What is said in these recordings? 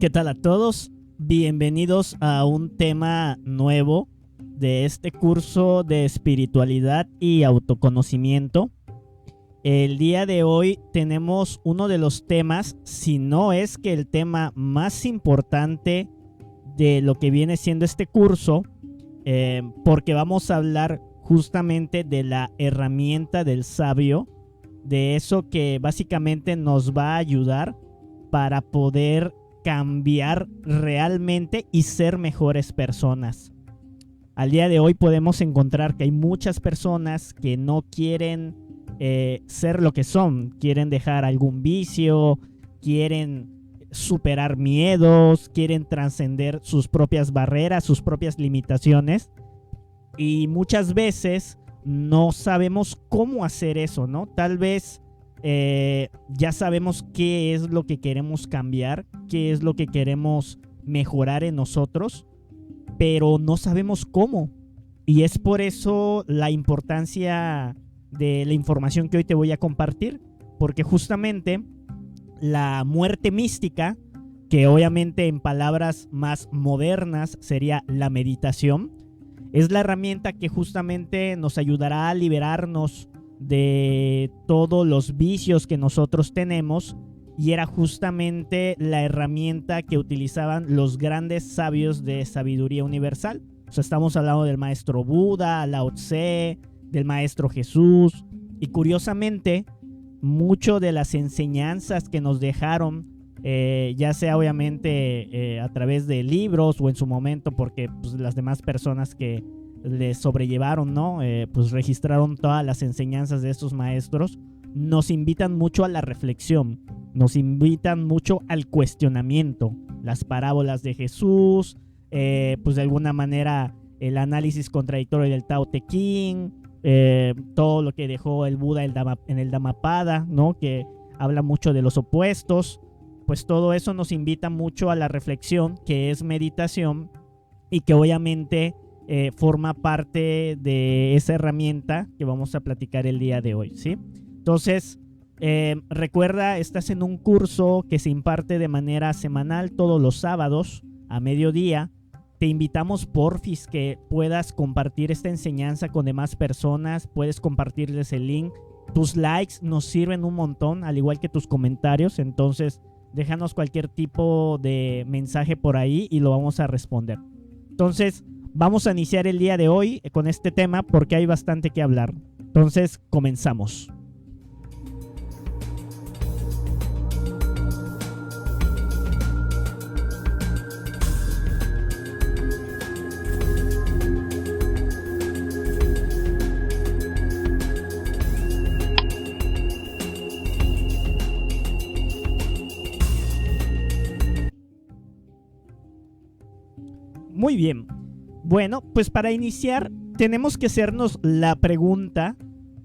¿Qué tal a todos? Bienvenidos a un tema nuevo de este curso de espiritualidad y autoconocimiento. El día de hoy tenemos uno de los temas, si no es que el tema más importante de lo que viene siendo este curso, porque vamos a hablar justamente de la herramienta del sabio, de eso que básicamente nos va a ayudar para poder cambiar realmente y ser mejores personas. Al día de hoy podemos encontrar que hay muchas personas que no quieren ser lo que son, quieren dejar algún vicio, quieren superar miedos, quieren trascender sus propias barreras, sus propias limitaciones, y muchas veces no sabemos cómo hacer eso, ¿no? Tal vez ya sabemos qué es lo que queremos cambiar, qué es lo que queremos mejorar en nosotros, pero no sabemos cómo. Y es por eso la importancia de la información que hoy te voy a compartir, porque justamente la muerte mística, que obviamente en palabras más modernas sería la meditación, es la herramienta que justamente nos ayudará a liberarnos de todos los vicios que nosotros tenemos, y era justamente la herramienta que utilizaban los grandes sabios de sabiduría universal. O sea, estamos hablando del maestro Buda, Lao Tse, del maestro Jesús, y curiosamente mucho de las enseñanzas que nos dejaron, ya sea obviamente a través de libros o en su momento porque pues, las demás personas que le sobrellevaron, ¿no? Pues registraron todas las enseñanzas de estos maestros, nos invitan mucho a la reflexión, nos invitan mucho al cuestionamiento. Las parábolas de Jesús, pues de alguna manera el análisis contradictorio del Tao Te Ching, todo lo que dejó el Buda en el Dhammapada, ¿no? Que habla mucho de los opuestos. Pues todo eso nos invita mucho a la reflexión, que es meditación, y que obviamente forma parte de esa herramienta que vamos a platicar el día de hoy, ¿sí? Entonces, recuerda, estás en un curso que se imparte de manera semanal todos los sábados a mediodía. Te invitamos, porfis, que puedas compartir esta enseñanza con demás personas, puedes compartirles el link. Tus likes nos sirven un montón, al igual que tus comentarios, entonces déjanos cualquier tipo de mensaje por ahí y lo vamos a responder. Entonces, vamos a iniciar el día de hoy con este tema porque hay bastante que hablar. Entonces, comenzamos. Muy bien. Bueno, pues para iniciar tenemos que hacernos la pregunta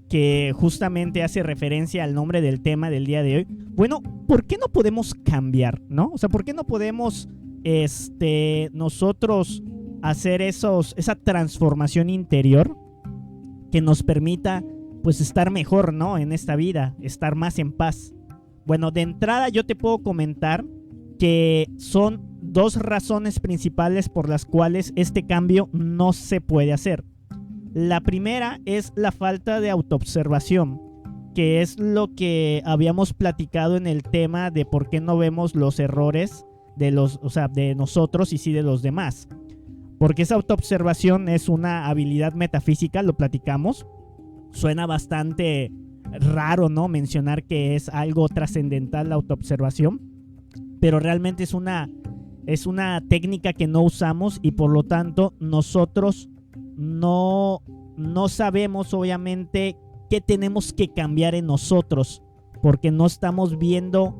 que justamente hace referencia al nombre del tema del día de hoy. Bueno, ¿por qué no podemos cambiar, no? O sea, ¿por qué no podemos nosotros hacer esa transformación interior que nos permita pues estar mejor, ¿no? En esta vida, estar más en paz. Bueno, de entrada yo te puedo comentar que son dos razones principales por las cuales este cambio no se puede hacer. La primera es la falta de autoobservación, que es lo que habíamos platicado en el tema de por qué no vemos los errores de nosotros y sí de los demás. Porque esa autoobservación es una habilidad metafísica, lo platicamos. Suena bastante raro, ¿no? Mencionar que es algo trascendental la autoobservación, pero realmente es una técnica que no usamos y por lo tanto nosotros no sabemos obviamente qué tenemos que cambiar en nosotros, porque no estamos viendo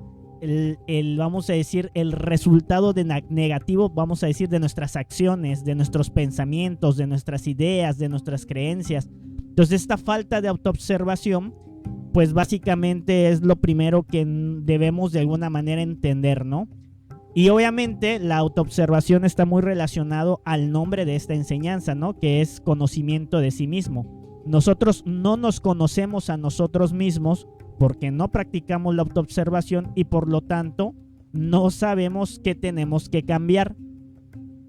vamos a decir, el resultado negativo, vamos a decir, de nuestras acciones, de nuestros pensamientos, de nuestras ideas, de nuestras creencias. Entonces esta falta de autoobservación pues básicamente es lo primero que debemos de alguna manera entender, ¿no? Y obviamente la autoobservación está muy relacionado al nombre de esta enseñanza, ¿no? Que es conocimiento de sí mismo. Nosotros no nos conocemos a nosotros mismos porque no practicamos la autoobservación y por lo tanto no sabemos qué tenemos que cambiar.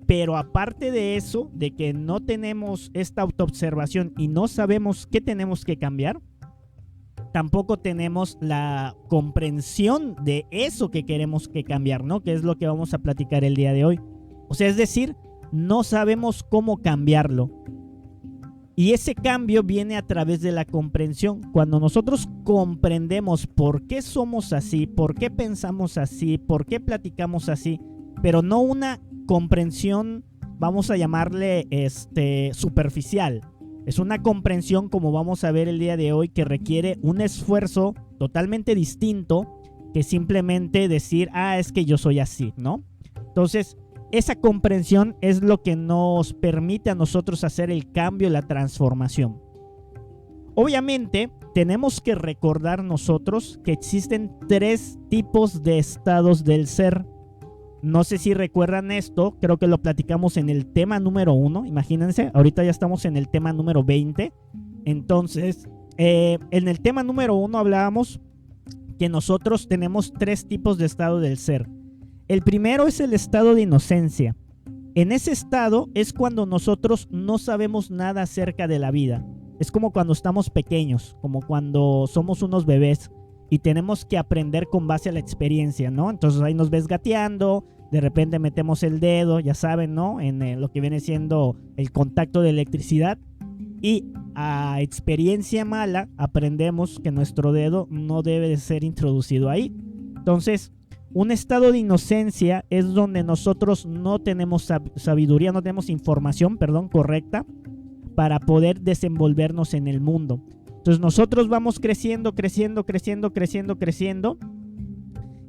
Pero aparte de eso, de que no tenemos esta autoobservación y no sabemos qué tenemos que cambiar, tampoco tenemos la comprensión de eso que queremos que cambiar, ¿no? Que es lo que vamos a platicar el día de hoy. O sea, es decir, no sabemos cómo cambiarlo. Y ese cambio viene a través de la comprensión. Cuando nosotros comprendemos por qué somos así, por qué pensamos así, por qué platicamos así, pero no una comprensión, vamos a llamarle superficial. Es una comprensión, como vamos a ver el día de hoy, que requiere un esfuerzo totalmente distinto que simplemente decir, es que yo soy así, ¿no? Entonces, esa comprensión es lo que nos permite a nosotros hacer el cambio, la transformación. Obviamente, tenemos que recordar nosotros que existen 3 tipos de estados del ser. No sé si recuerdan esto, creo que lo platicamos en el tema número 1, imagínense, ahorita ya estamos en el tema número 20. Entonces, en el tema número 1 hablábamos que nosotros tenemos 3 tipos de estado del ser. El primero es el estado de inocencia. En ese estado es cuando nosotros no sabemos nada acerca de la vida. Es como cuando estamos pequeños, como cuando somos unos bebés y tenemos que aprender con base a la experiencia, ¿no? Entonces ahí nos ves gateando, de repente metemos el dedo, ya saben, ¿no? En lo que viene siendo el contacto de electricidad y a experiencia mala aprendemos que nuestro dedo no debe de ser introducido ahí. Entonces, un estado de inocencia es donde nosotros no tenemos sabiduría, no tenemos información, correcta para poder desenvolvernos en el mundo. Entonces nosotros vamos creciendo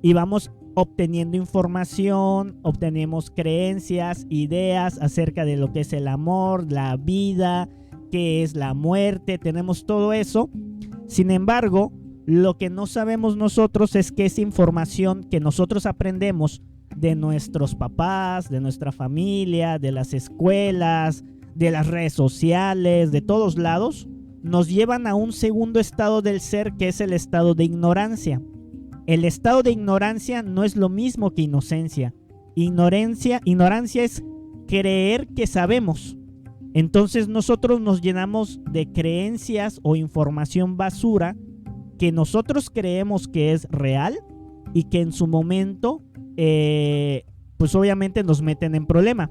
y vamos obteniendo información, obtenemos creencias, ideas acerca de lo que es el amor, la vida, qué es la muerte, tenemos todo eso. Sin embargo, lo que no sabemos nosotros es que esa información que nosotros aprendemos de nuestros papás, de nuestra familia, de las escuelas, de las redes sociales, de todos lados, nos llevan a un segundo estado del ser que es el estado de ignorancia. El estado de ignorancia no es lo mismo que inocencia. Ignorancia es creer que sabemos. Entonces nosotros nos llenamos de creencias o información basura que nosotros creemos que es real y que en su momento pues obviamente nos meten en problema.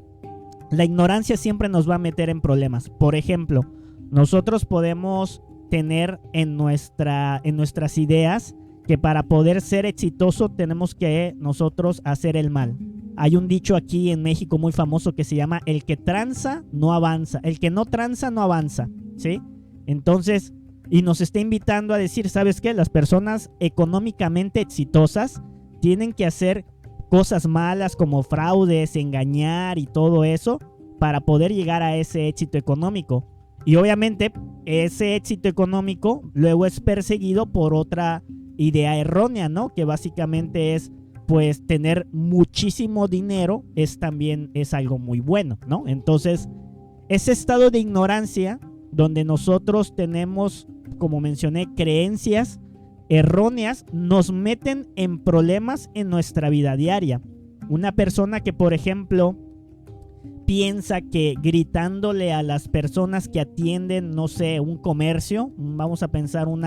La ignorancia siempre nos va a meter en problemas. Por ejemplo, nosotros podemos tener en nuestras ideas que para poder ser exitoso tenemos que nosotros hacer el mal. Hay un dicho aquí en México muy famoso que se llama el que tranza no avanza, el que no tranza no avanza, ¿sí? Entonces, y nos está invitando a decir, ¿sabes qué? Las personas económicamente exitosas tienen que hacer cosas malas como fraudes, engañar y todo eso para poder llegar a ese éxito económico. Y obviamente ese éxito económico luego es perseguido por otra idea errónea, ¿no? Que básicamente es, pues, tener muchísimo dinero también es algo muy bueno, ¿no? Entonces, ese estado de ignorancia donde nosotros tenemos, como mencioné, creencias erróneas, nos meten en problemas en nuestra vida diaria. Una persona que, por ejemplo, piensa que gritándole a las personas que atienden, no sé, un comercio, vamos a pensar un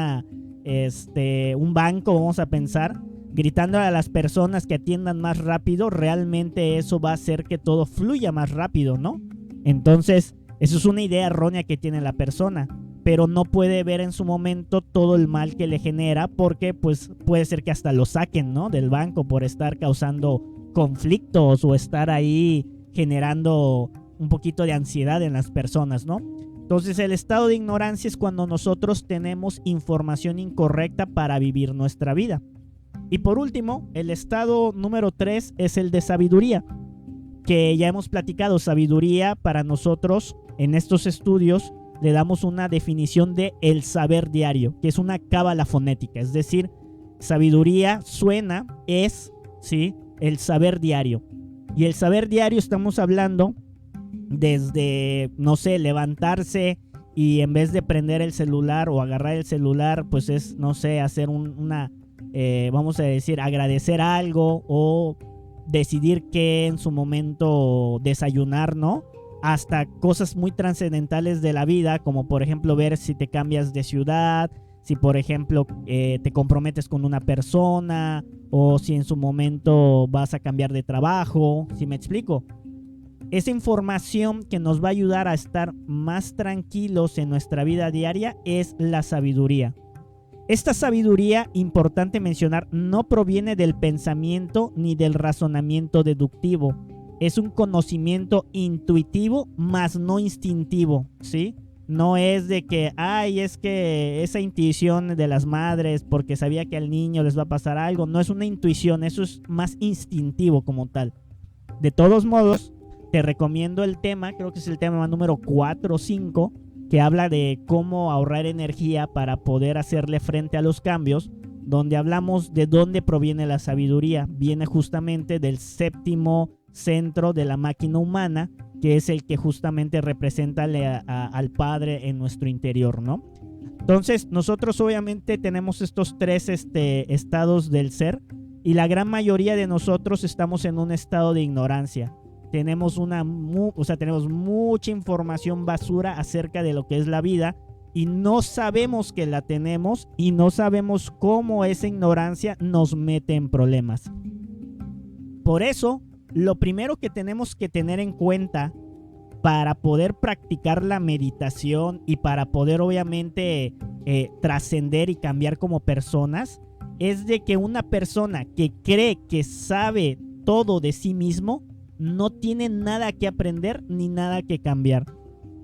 banco, vamos a pensar, gritando a las personas que atiendan más rápido, realmente eso va a hacer que todo fluya más rápido, ¿no? Entonces, eso es una idea errónea que tiene la persona, pero no puede ver en su momento todo el mal que le genera porque pues puede ser que hasta lo saquen, ¿no? Del banco por estar causando conflictos o estar ahí generando un poquito de ansiedad en las personas, ¿no? Entonces el estado de ignorancia es cuando nosotros tenemos información incorrecta para vivir nuestra vida. Y por último, el estado número 3 es el de sabiduría, que ya hemos platicado. Sabiduría para nosotros en estos estudios le damos una definición de el saber diario, que es una cábala fonética, es decir, sabiduría suena, es, ¿sí?, el saber diario. Y el saber diario estamos hablando desde, no sé, levantarse y en vez de prender el celular o agarrar el celular, pues es, no sé, hacer una vamos a decir, agradecer algo o decidir qué en su momento desayunar, ¿no? Hasta cosas muy trascendentales de la vida, como por ejemplo ver si te cambias de ciudad, si por ejemplo te comprometes con una persona o si en su momento vas a cambiar de trabajo, ¿sí me explico? Esa información que nos va a ayudar a estar más tranquilos en nuestra vida diaria es la sabiduría. Esta sabiduría, importante mencionar, no proviene del pensamiento ni del razonamiento deductivo. Es un conocimiento intuitivo, más no instintivo, ¿sí? No es de que, ay, es que esa intuición de las madres porque sabía que al niño les va a pasar algo. No es una intuición, eso es más instintivo como tal. De todos modos, te recomiendo el tema, creo que es el tema número 4 o 5, que habla de cómo ahorrar energía para poder hacerle frente a los cambios, donde hablamos de dónde proviene la sabiduría. Viene justamente del séptimo centro de la máquina humana, que es el que justamente representa al Padre en nuestro interior, ¿no? Entonces, nosotros obviamente tenemos estos tres estados del ser, y la gran mayoría de nosotros estamos en un estado de ignorancia. Tenemos mucha información basura acerca de lo que es la vida y no sabemos que la tenemos y no sabemos cómo esa ignorancia nos mete en problemas. Por eso, lo primero que tenemos que tener en cuenta para poder practicar la meditación y para poder obviamente trascender y cambiar como personas es de que una persona que cree que sabe todo de sí mismo no tiene nada que aprender ni nada que cambiar.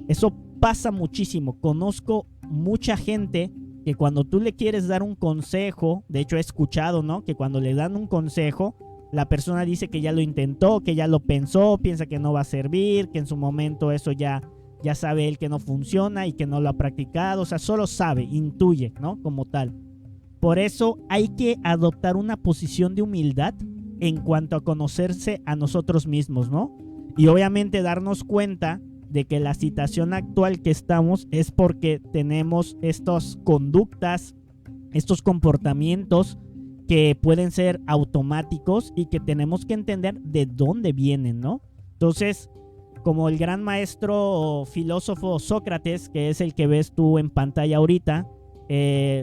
Eso pasa muchísimo. Conozco mucha gente que cuando tú le quieres dar un consejo, de hecho he escuchado, ¿no?, que cuando le dan un consejo, la persona dice que ya lo intentó, que ya lo pensó, piensa que no va a servir, que en su momento eso ya sabe él que no funciona y que no lo ha practicado. O sea, solo sabe, intuye, ¿no?, como tal. Por eso hay que adoptar una posición de humildad en cuanto a conocerse a nosotros mismos, ¿no? Y obviamente darnos cuenta de que la situación actual que estamos es porque tenemos estas conductas, estos comportamientos que pueden ser automáticos y que tenemos que entender de dónde vienen, ¿no? Entonces, como el gran maestro filósofo Sócrates, que es el que ves tú en pantalla ahorita,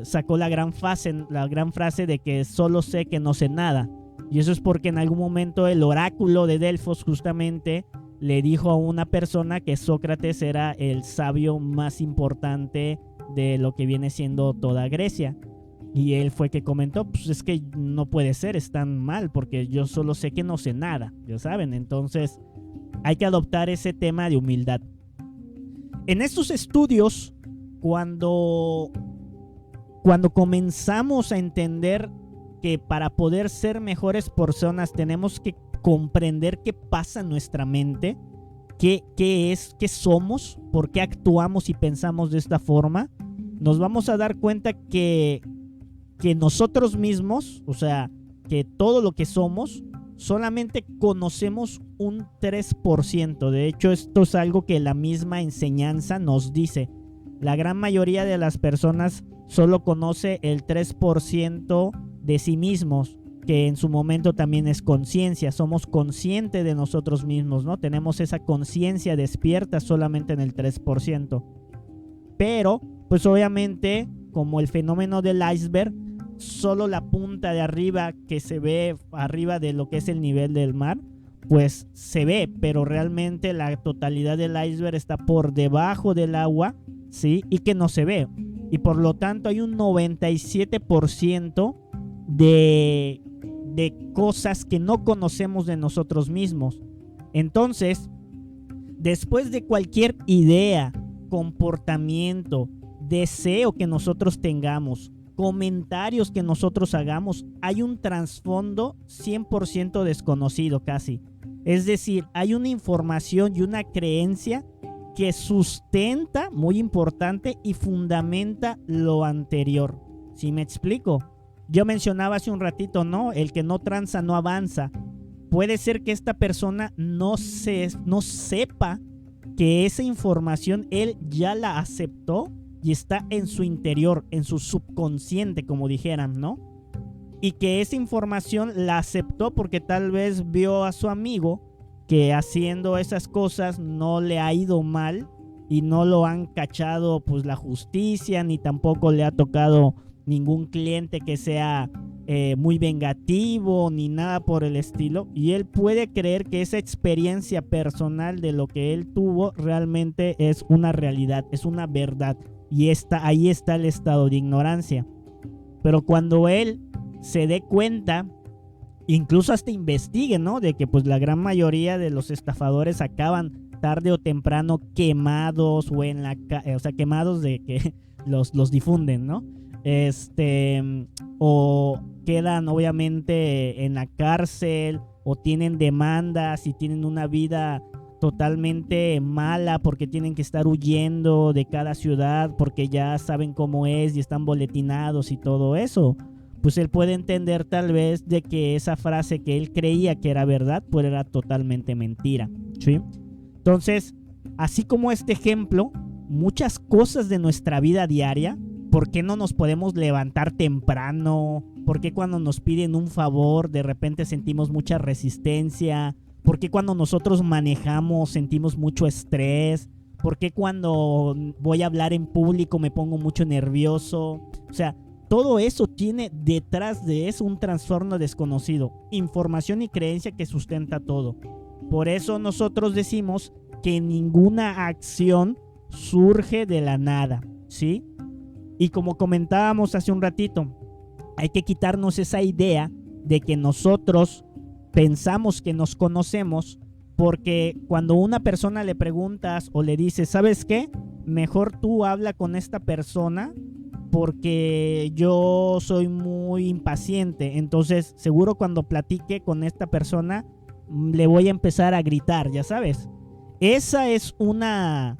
sacó la gran frase de que solo sé que no sé nada. Y eso es porque en algún momento el oráculo de Delfos justamente le dijo a una persona que Sócrates era el sabio más importante de lo que viene siendo toda Grecia. Y él fue que comentó, pues es que no puede ser, es tan mal, porque yo solo sé que no sé nada, ya saben. Entonces hay que adoptar ese tema de humildad. En estos estudios, cuando comenzamos a entender que para poder ser mejores personas tenemos que comprender qué pasa en nuestra mente, qué somos, por qué actuamos y pensamos de esta forma, nos vamos a dar cuenta que nosotros mismos, o sea, que todo lo que somos, solamente conocemos un 3%. De hecho, esto es algo que la misma enseñanza nos dice. La gran mayoría de las personas solo conoce el 3% de sí mismos, que en su momento también es conciencia. Somos conscientes de nosotros mismos, ¿no? Tenemos esa conciencia despierta solamente en el 3%. Pero, pues obviamente, como el fenómeno del iceberg, solo la punta de arriba que se ve arriba de lo que es el nivel del mar, pues se ve, pero realmente la totalidad del iceberg está por debajo del agua, ¿sí? Y que no se ve. Y por lo tanto hay un 97% de cosas que no conocemos de nosotros mismos. Entonces, después de cualquier idea, comportamiento, deseo que nosotros tengamos, comentarios que nosotros hagamos, hay un trasfondo 100% desconocido casi. Es decir, hay una información y una creencia que sustenta, muy importante, y fundamenta lo anterior. ¿Sí me explico? Yo mencionaba hace un ratito, ¿no? El que no tranza no avanza. Puede ser que esta persona no sepa que esa información él ya la aceptó y está en su interior, en su subconsciente, como dijeran, ¿no? y que esa información la aceptó porque tal vez vio a su amigo que haciendo esas cosas no le ha ido mal y no lo han cachado pues la justicia, ni tampoco le ha tocado ningún cliente que sea muy vengativo ni nada por el estilo, y él puede creer que esa experiencia personal de lo que él tuvo realmente es una realidad, es una verdad, y ahí está el estado de ignorancia. Pero cuando él se dé cuenta, incluso hasta investigue, ¿no? De que pues la gran mayoría de los estafadores acaban tarde o temprano quemados o o sea, quemados de que los difunden, ¿no? O quedan obviamente en la cárcel o tienen demandas y tienen una vida totalmente mala porque tienen que estar huyendo de cada ciudad porque ya saben cómo es y están boletinados y todo eso. Pues él puede entender tal vez de que esa frase que él creía que era verdad, pues era totalmente mentira, ¿sí? Entonces, así como este ejemplo, muchas cosas de nuestra vida diaria, ¿por qué no nos podemos levantar temprano? ¿Por qué cuando nos piden un favor de repente sentimos mucha resistencia? ¿Por qué cuando nosotros manejamos sentimos mucho estrés? ¿Por qué cuando voy a hablar en público me pongo mucho nervioso? O sea, todo eso tiene detrás de eso un trastorno desconocido, información y creencia que sustenta todo. Por eso nosotros decimos que ninguna acción surge de la nada, ¿sí? Y como comentábamos hace un ratito, hay que quitarnos esa idea de que nosotros pensamos que nos conocemos, porque cuando una persona le preguntas o le dices, ¿sabes qué? Mejor tú habla con esta persona porque yo soy muy impaciente, entonces seguro cuando platique con esta persona le voy a empezar a gritar, ya sabes. Esa es una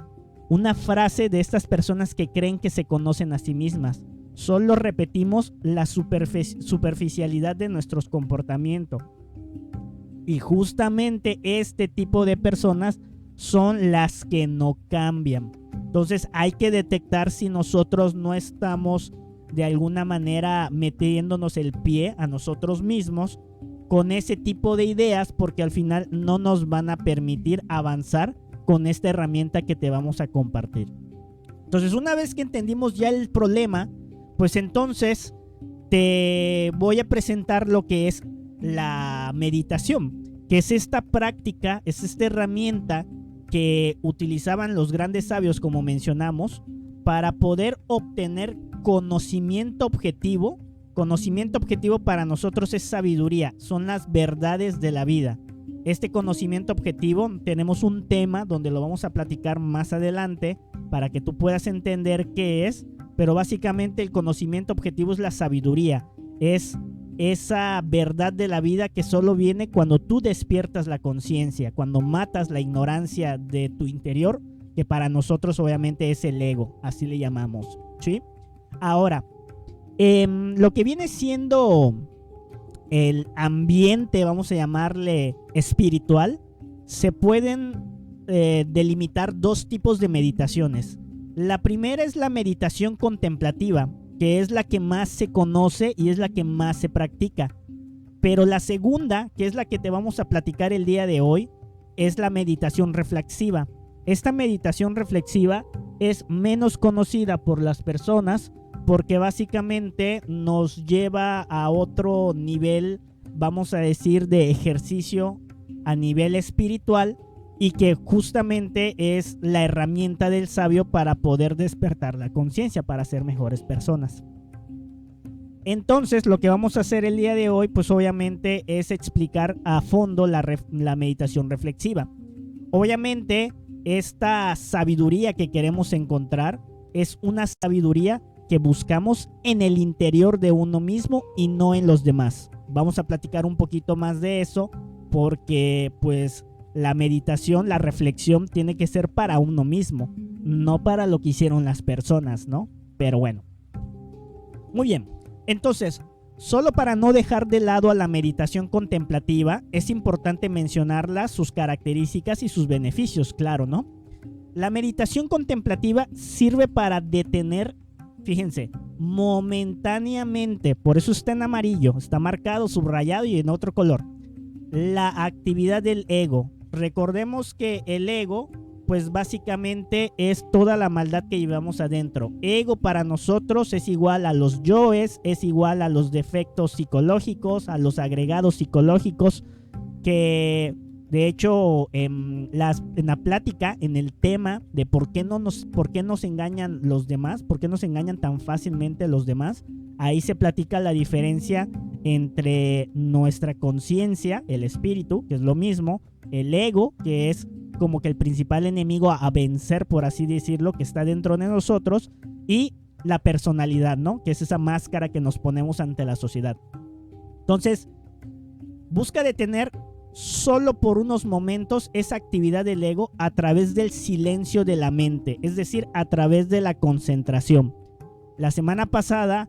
frase de estas personas que creen que se conocen a sí mismas. Solo repetimos la superficialidad de nuestros comportamientos. Y justamente este tipo de personas son las que no cambian. Entonces hay que detectar si nosotros no estamos de alguna manera metiéndonos el pie a nosotros mismos con ese tipo de ideas, porque al final no nos van a permitir avanzar con esta herramienta que te vamos a compartir. Entonces, una vez que entendimos ya el problema, pues entonces te voy a presentar lo que es la meditación, que es esta práctica, es esta herramienta que utilizaban los grandes sabios, como mencionamos, para poder obtener conocimiento objetivo. Conocimiento objetivo para nosotros es sabiduría, son las verdades de la vida. Este conocimiento objetivo, tenemos un tema donde lo vamos a platicar más adelante para que tú puedas entender qué es, pero básicamente el conocimiento objetivo es la sabiduría, es esa verdad de la vida que solo viene cuando tú despiertas la conciencia, cuando matas la ignorancia de tu interior, que para nosotros obviamente es el ego, así le llamamos, ¿sí? Ahora, lo que viene siendo el ambiente, vamos a llamarle espiritual, se pueden delimitar dos tipos de meditaciones. La primera es la meditación contemplativa, que es la que más se conoce y es la que más se practica. Pero la segunda, que es la que te vamos a platicar el día de hoy, es la meditación reflexiva. Esta meditación reflexiva es menos conocida por las personas porque básicamente nos lleva a otro nivel, vamos a decir, de ejercicio a nivel espiritual, y que justamente es la herramienta del sabio para poder despertar la conciencia, para ser mejores personas. Entonces, lo que vamos a hacer el día de hoy, pues obviamente es explicar a fondo la meditación reflexiva. Obviamente, esta sabiduría que queremos encontrar es una sabiduría que buscamos en el interior de uno mismo y no en los demás. Vamos a platicar un poquito más de eso porque pues la meditación, la reflexión tiene que ser para uno mismo, no para lo que hicieron las personas, ¿no? Pero bueno. Muy bien. Entonces, solo para no dejar de lado a la meditación contemplativa, es importante mencionarla, sus características y sus beneficios, claro, ¿no? La meditación contemplativa sirve para detener fíjense, momentáneamente, por eso está en amarillo, está marcado, subrayado y en otro color. La actividad del ego. Recordemos que el ego, pues básicamente es toda la maldad que llevamos adentro. Ego para nosotros es igual a los yoes, es igual a los defectos psicológicos, a los agregados psicológicos, que de hecho en la plática, en el tema de por qué nos engañan los demás, por qué nos engañan tan fácilmente los demás, ahí se platica la diferencia entre nuestra conciencia, el espíritu, que es lo mismo, el ego, que es como que el principal enemigo a vencer, por así decirlo, que está dentro de nosotros, y la personalidad, ¿no? Que es esa máscara que nos ponemos ante la sociedad. Entonces, busca detener solo por unos momentos esa actividad del ego a través del silencio de la mente, es decir, a través de la concentración. La semana pasada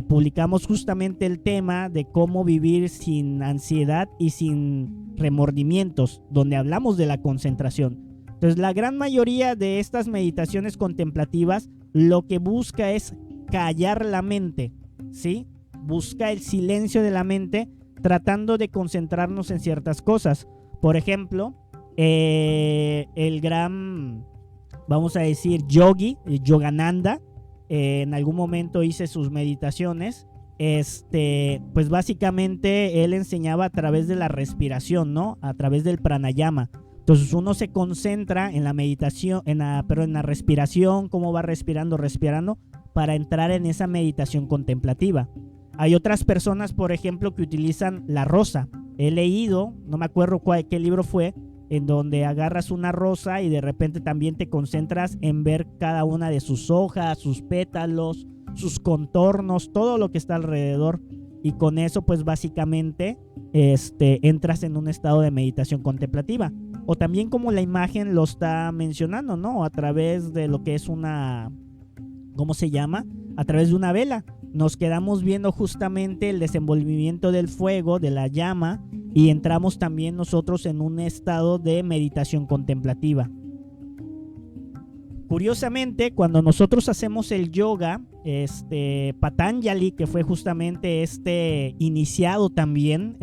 publicamos justamente el tema de cómo vivir sin ansiedad y sin remordimientos, donde hablamos de la concentración. Entonces, la gran mayoría de estas meditaciones contemplativas lo que busca es callar la mente, ¿sí? Busca el silencio de la mente, tratando de concentrarnos en ciertas cosas. Por ejemplo, el gran, vamos a decir, yogi, Yogananda, en algún momento hice sus meditaciones. Pues básicamente él enseñaba a través de la respiración, ¿no? A través del pranayama. Entonces uno se concentra en la meditación, en la respiración, cómo va respirando, para entrar en esa meditación contemplativa. Hay otras personas, por ejemplo, que utilizan la rosa. He leído, no me acuerdo qué libro fue, en donde agarras una rosa y de repente también te concentras en ver cada una de sus hojas, sus pétalos, sus contornos, todo lo que está alrededor. Y con eso, pues básicamente, entras en un estado de meditación contemplativa. O también como la imagen lo está mencionando, ¿no? A través de lo que es una, ¿cómo se llama? A través de una vela. Nos quedamos viendo justamente el desenvolvimiento del fuego, de la llama, y entramos también nosotros en un estado de meditación contemplativa. Curiosamente, cuando nosotros hacemos el yoga, Patanjali, que fue justamente iniciado también,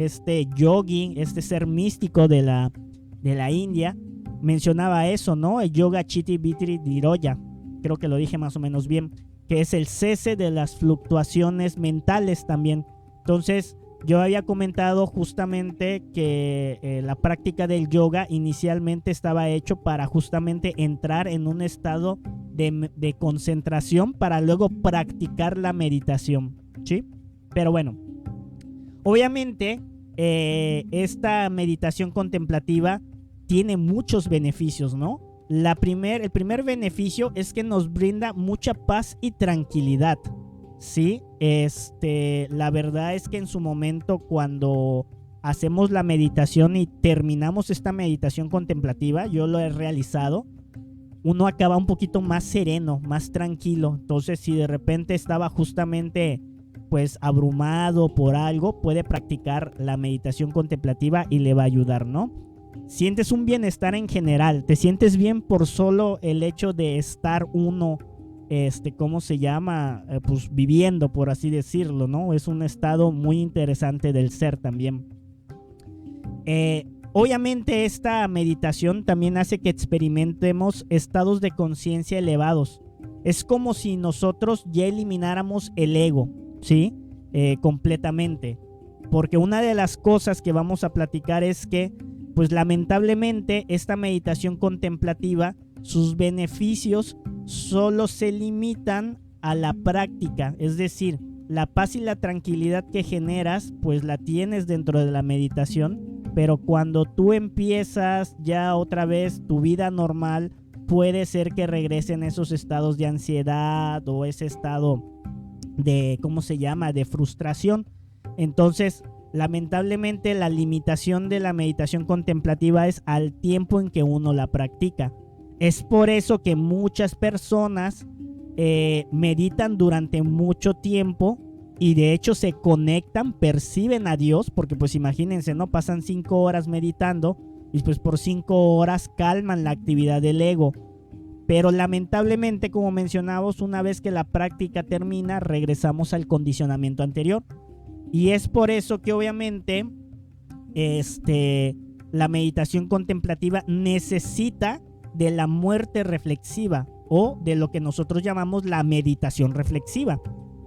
yogi, ser místico de la India, mencionaba eso, ¿no? El yoga chitti vitri nirodha, creo que lo dije más o menos bien, que es el cese de las fluctuaciones mentales también. Entonces, yo había comentado justamente que la práctica del yoga inicialmente estaba hecho para justamente entrar en un estado de concentración para luego practicar la meditación, ¿sí? Pero bueno, obviamente esta meditación contemplativa tiene muchos beneficios, ¿no? El primer beneficio es que nos brinda mucha paz y tranquilidad, ¿sí? La verdad es que en su momento, cuando hacemos la meditación y terminamos esta meditación contemplativa, yo lo he realizado, uno acaba un poquito más sereno, más tranquilo. Entonces, si de repente estaba justamente pues abrumado por algo, puede practicar la meditación contemplativa y le va a ayudar, ¿no? Sientes un bienestar en general, te sientes bien por solo el hecho de estar uno, ¿cómo se llama? Pues viviendo, por así decirlo, ¿no? Es un estado muy interesante del ser también. Obviamente esta meditación también hace que experimentemos estados de conciencia elevados. Es como si nosotros ya elimináramos el ego, ¿sí? Completamente. Porque una de las cosas que vamos a platicar es que, pues lamentablemente, esta meditación contemplativa, sus beneficios solo se limitan a la práctica. Es decir, la paz y la tranquilidad que generas, pues la tienes dentro de la meditación, pero cuando tú empiezas ya otra vez tu vida normal, puede ser que regresen esos estados de ansiedad o ese estado de, ¿cómo se llama?, de frustración. Entonces, lamentablemente, la limitación de la meditación contemplativa es al tiempo en que uno la practica. Es por eso que muchas personas meditan durante mucho tiempo y de hecho se conectan, perciben a Dios, porque pues imagínense, ¿no? Pasan 5 horas meditando y pues por 5 horas calman la actividad del ego. Pero lamentablemente, como mencionamos, una vez que la práctica termina, regresamos al condicionamiento anterior. Y es por eso que obviamente la meditación contemplativa necesita de la muerte reflexiva o de lo que nosotros llamamos la meditación reflexiva.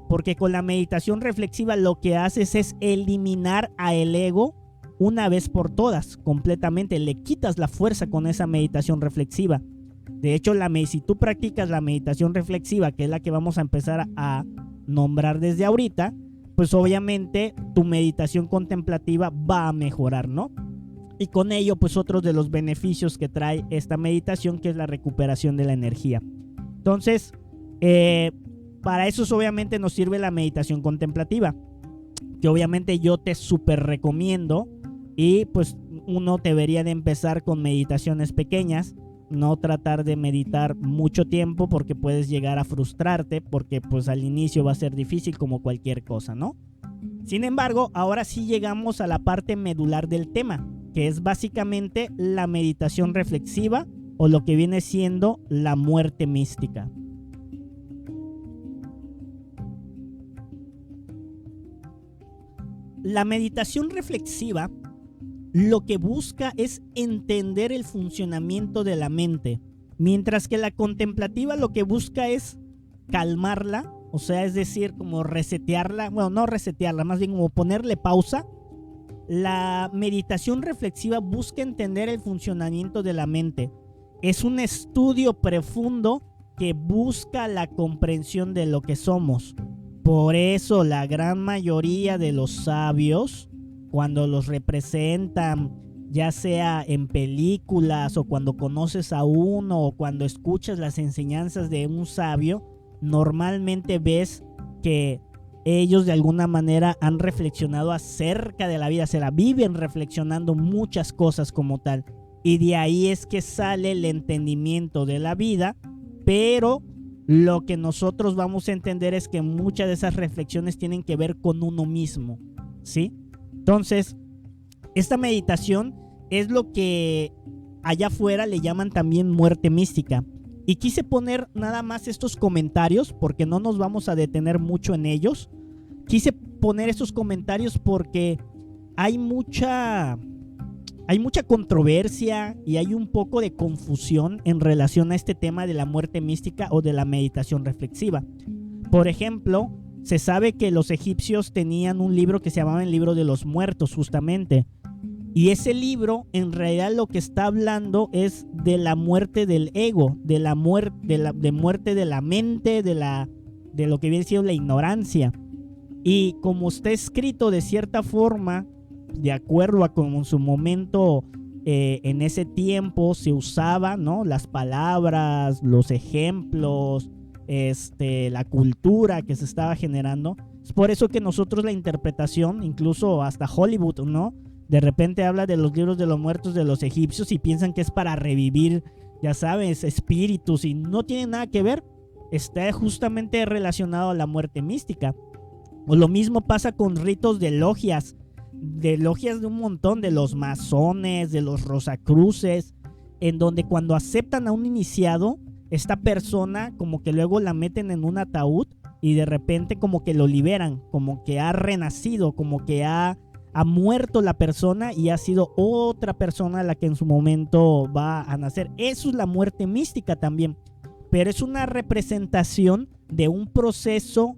Porque con la meditación reflexiva lo que haces es eliminar a el ego una vez por todas, completamente. Le quitas la fuerza con esa meditación reflexiva. De hecho, si tú practicas la meditación reflexiva, que es la que vamos a empezar a nombrar desde ahorita, pues obviamente tu meditación contemplativa va a mejorar, ¿no? Y con ello, pues otros de los beneficios que trae esta meditación, que es la recuperación de la energía. Entonces, para eso obviamente nos sirve la meditación contemplativa, que obviamente yo te súper recomiendo. Y pues uno debería de empezar con meditaciones pequeñas, no tratar de meditar mucho tiempo porque puedes llegar a frustrarte, porque pues al inicio va a ser difícil como cualquier cosa, ¿no? Sin embargo, ahora sí llegamos a la parte medular del tema, que es básicamente la meditación reflexiva o lo que viene siendo la muerte mística. La meditación reflexiva lo que busca es entender el funcionamiento de la mente, mientras que la contemplativa lo que busca es calmarla, o sea, es decir, como resetearla, bueno, no resetearla, más bien como ponerle pausa. La meditación reflexiva busca entender el funcionamiento de la mente. Es un estudio profundo que busca la comprensión de lo que somos. Por eso la gran mayoría de los sabios, cuando los representan, ya sea en películas o cuando conoces a uno o cuando escuchas las enseñanzas de un sabio, normalmente ves que ellos de alguna manera han reflexionado acerca de la vida, se la viven reflexionando muchas cosas como tal. Y de ahí es que sale el entendimiento de la vida, pero lo que nosotros vamos a entender es que muchas de esas reflexiones tienen que ver con uno mismo, ¿sí? Entonces, esta meditación es lo que allá afuera le llaman también muerte mística. Y quise poner nada más estos comentarios porque no nos vamos a detener mucho en ellos. Quise poner estos comentarios porque hay mucha controversia y hay un poco de confusión en relación a este tema de la muerte mística o de la meditación reflexiva. Por ejemplo, se sabe que los egipcios tenían un libro que se llamaba el libro de los muertos, justamente. Y ese libro, en realidad, lo que está hablando es de la muerte del ego, de la muerte de la mente, de lo que viene siendo la ignorancia. Y como está escrito de cierta forma, de acuerdo a como en su momento, en ese tiempo se usaba, ¿no? Las palabras, los ejemplos, la cultura que se estaba generando. Es por eso que nosotros la interpretación, incluso hasta Hollywood, ¿no? De repente habla de los libros de los muertos de los egipcios y piensan que es para revivir, ya sabes, espíritus, y no tiene nada que ver. Está justamente relacionado a la muerte mística. O lo mismo pasa con ritos de logias de un montón, de los masones, de los rosacruces, en donde cuando aceptan a un iniciado, esta persona como que luego la meten en un ataúd y de repente como que lo liberan, como que ha renacido, como que ha muerto la persona y ha sido otra persona la que en su momento va a nacer. Eso es la muerte mística también, pero es una representación de un proceso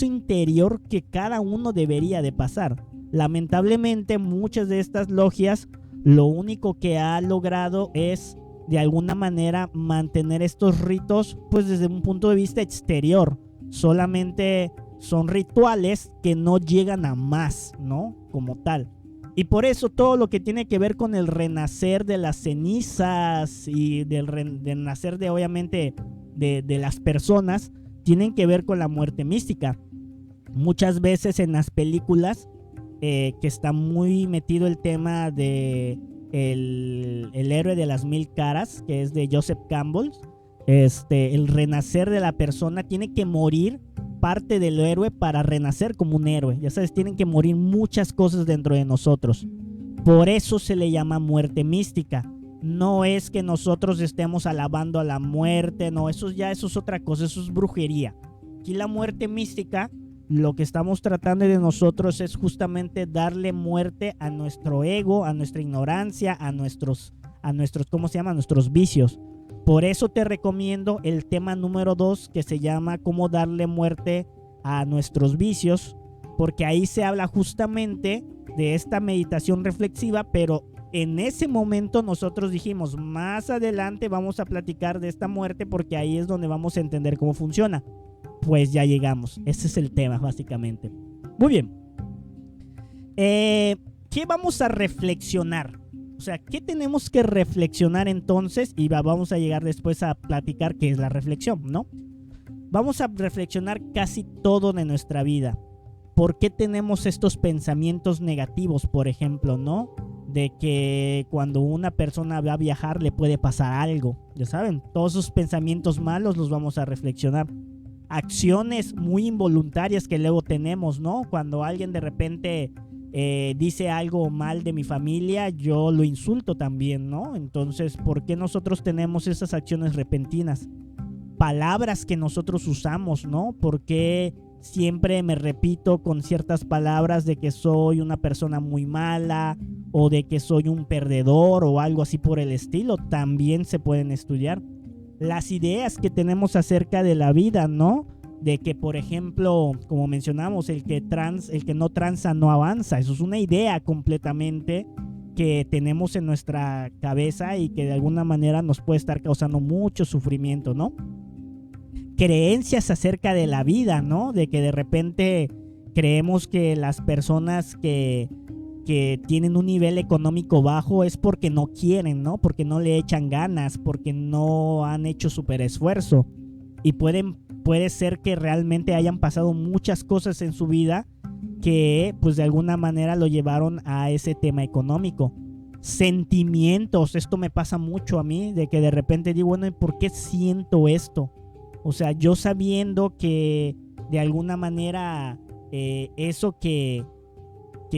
interior que cada uno debería de pasar. Lamentablemente muchas de estas logias lo único que ha logrado es de alguna manera mantener estos ritos pues desde un punto de vista exterior. Solamente son rituales que no llegan a más, ¿no? Como tal. Y por eso todo lo que tiene que ver con el renacer de las cenizas y del renacer de obviamente de las personas tienen que ver con la muerte mística. Muchas veces en las películas que está muy metido el tema de el héroe de las 1000 caras, que es de Joseph Campbell, el renacer de la persona, tiene que morir parte del héroe para renacer como un héroe. Ya sabes, tienen que morir muchas cosas dentro de nosotros. Por eso se le llama muerte mística. No es que nosotros estemos alabando a la muerte, no, eso es otra cosa, eso es brujería. Aquí la muerte mística, lo que estamos tratando de nosotros es justamente darle muerte a nuestro ego, a nuestra ignorancia, a nuestros, ¿cómo se llama? A nuestros vicios. Por eso te recomiendo el tema número 2, que se llama cómo darle muerte a nuestros vicios, porque ahí se habla justamente de esta meditación reflexiva, pero en ese momento nosotros dijimos, más adelante vamos a platicar de esta muerte porque ahí es donde vamos a entender cómo funciona. Pues ya llegamos, ese es el tema básicamente. Muy bien, ¿qué vamos a reflexionar? O sea, ¿qué tenemos que reflexionar entonces? Y vamos a llegar después a platicar qué es la reflexión, ¿no? Vamos a reflexionar casi todo de nuestra vida. ¿Por qué tenemos estos pensamientos negativos, por ejemplo, ¿no? De que cuando una persona va a viajar le puede pasar algo. Ya saben, todos esos pensamientos malos los vamos a reflexionar. Acciones muy involuntarias que luego tenemos, ¿no? Cuando alguien de repente dice algo mal de mi familia, yo lo insulto también, ¿no? Entonces, ¿por qué nosotros tenemos esas acciones repentinas? Palabras que nosotros usamos, ¿no? ¿Por qué siempre me repito con ciertas palabras de que soy una persona muy mala o de que soy un perdedor o algo así por el estilo? También se pueden estudiar. Las ideas que tenemos acerca de la vida, ¿no? De que, por ejemplo, como mencionamos, el que no tranza no avanza. Eso es una idea completamente que tenemos en nuestra cabeza y que de alguna manera nos puede estar causando mucho sufrimiento, ¿no? Creencias acerca de la vida, ¿no? De que de repente creemos que las personas que tienen un nivel económico bajo es porque no quieren, ¿no? Porque no le echan ganas, porque no han hecho súper esfuerzo. Y puede ser que realmente hayan pasado muchas cosas en su vida que pues de alguna manera lo llevaron a ese tema económico. Sentimientos, esto me pasa mucho a mí, de que de repente digo, bueno, ¿y por qué siento esto? O sea, yo sabiendo que de alguna manera eso que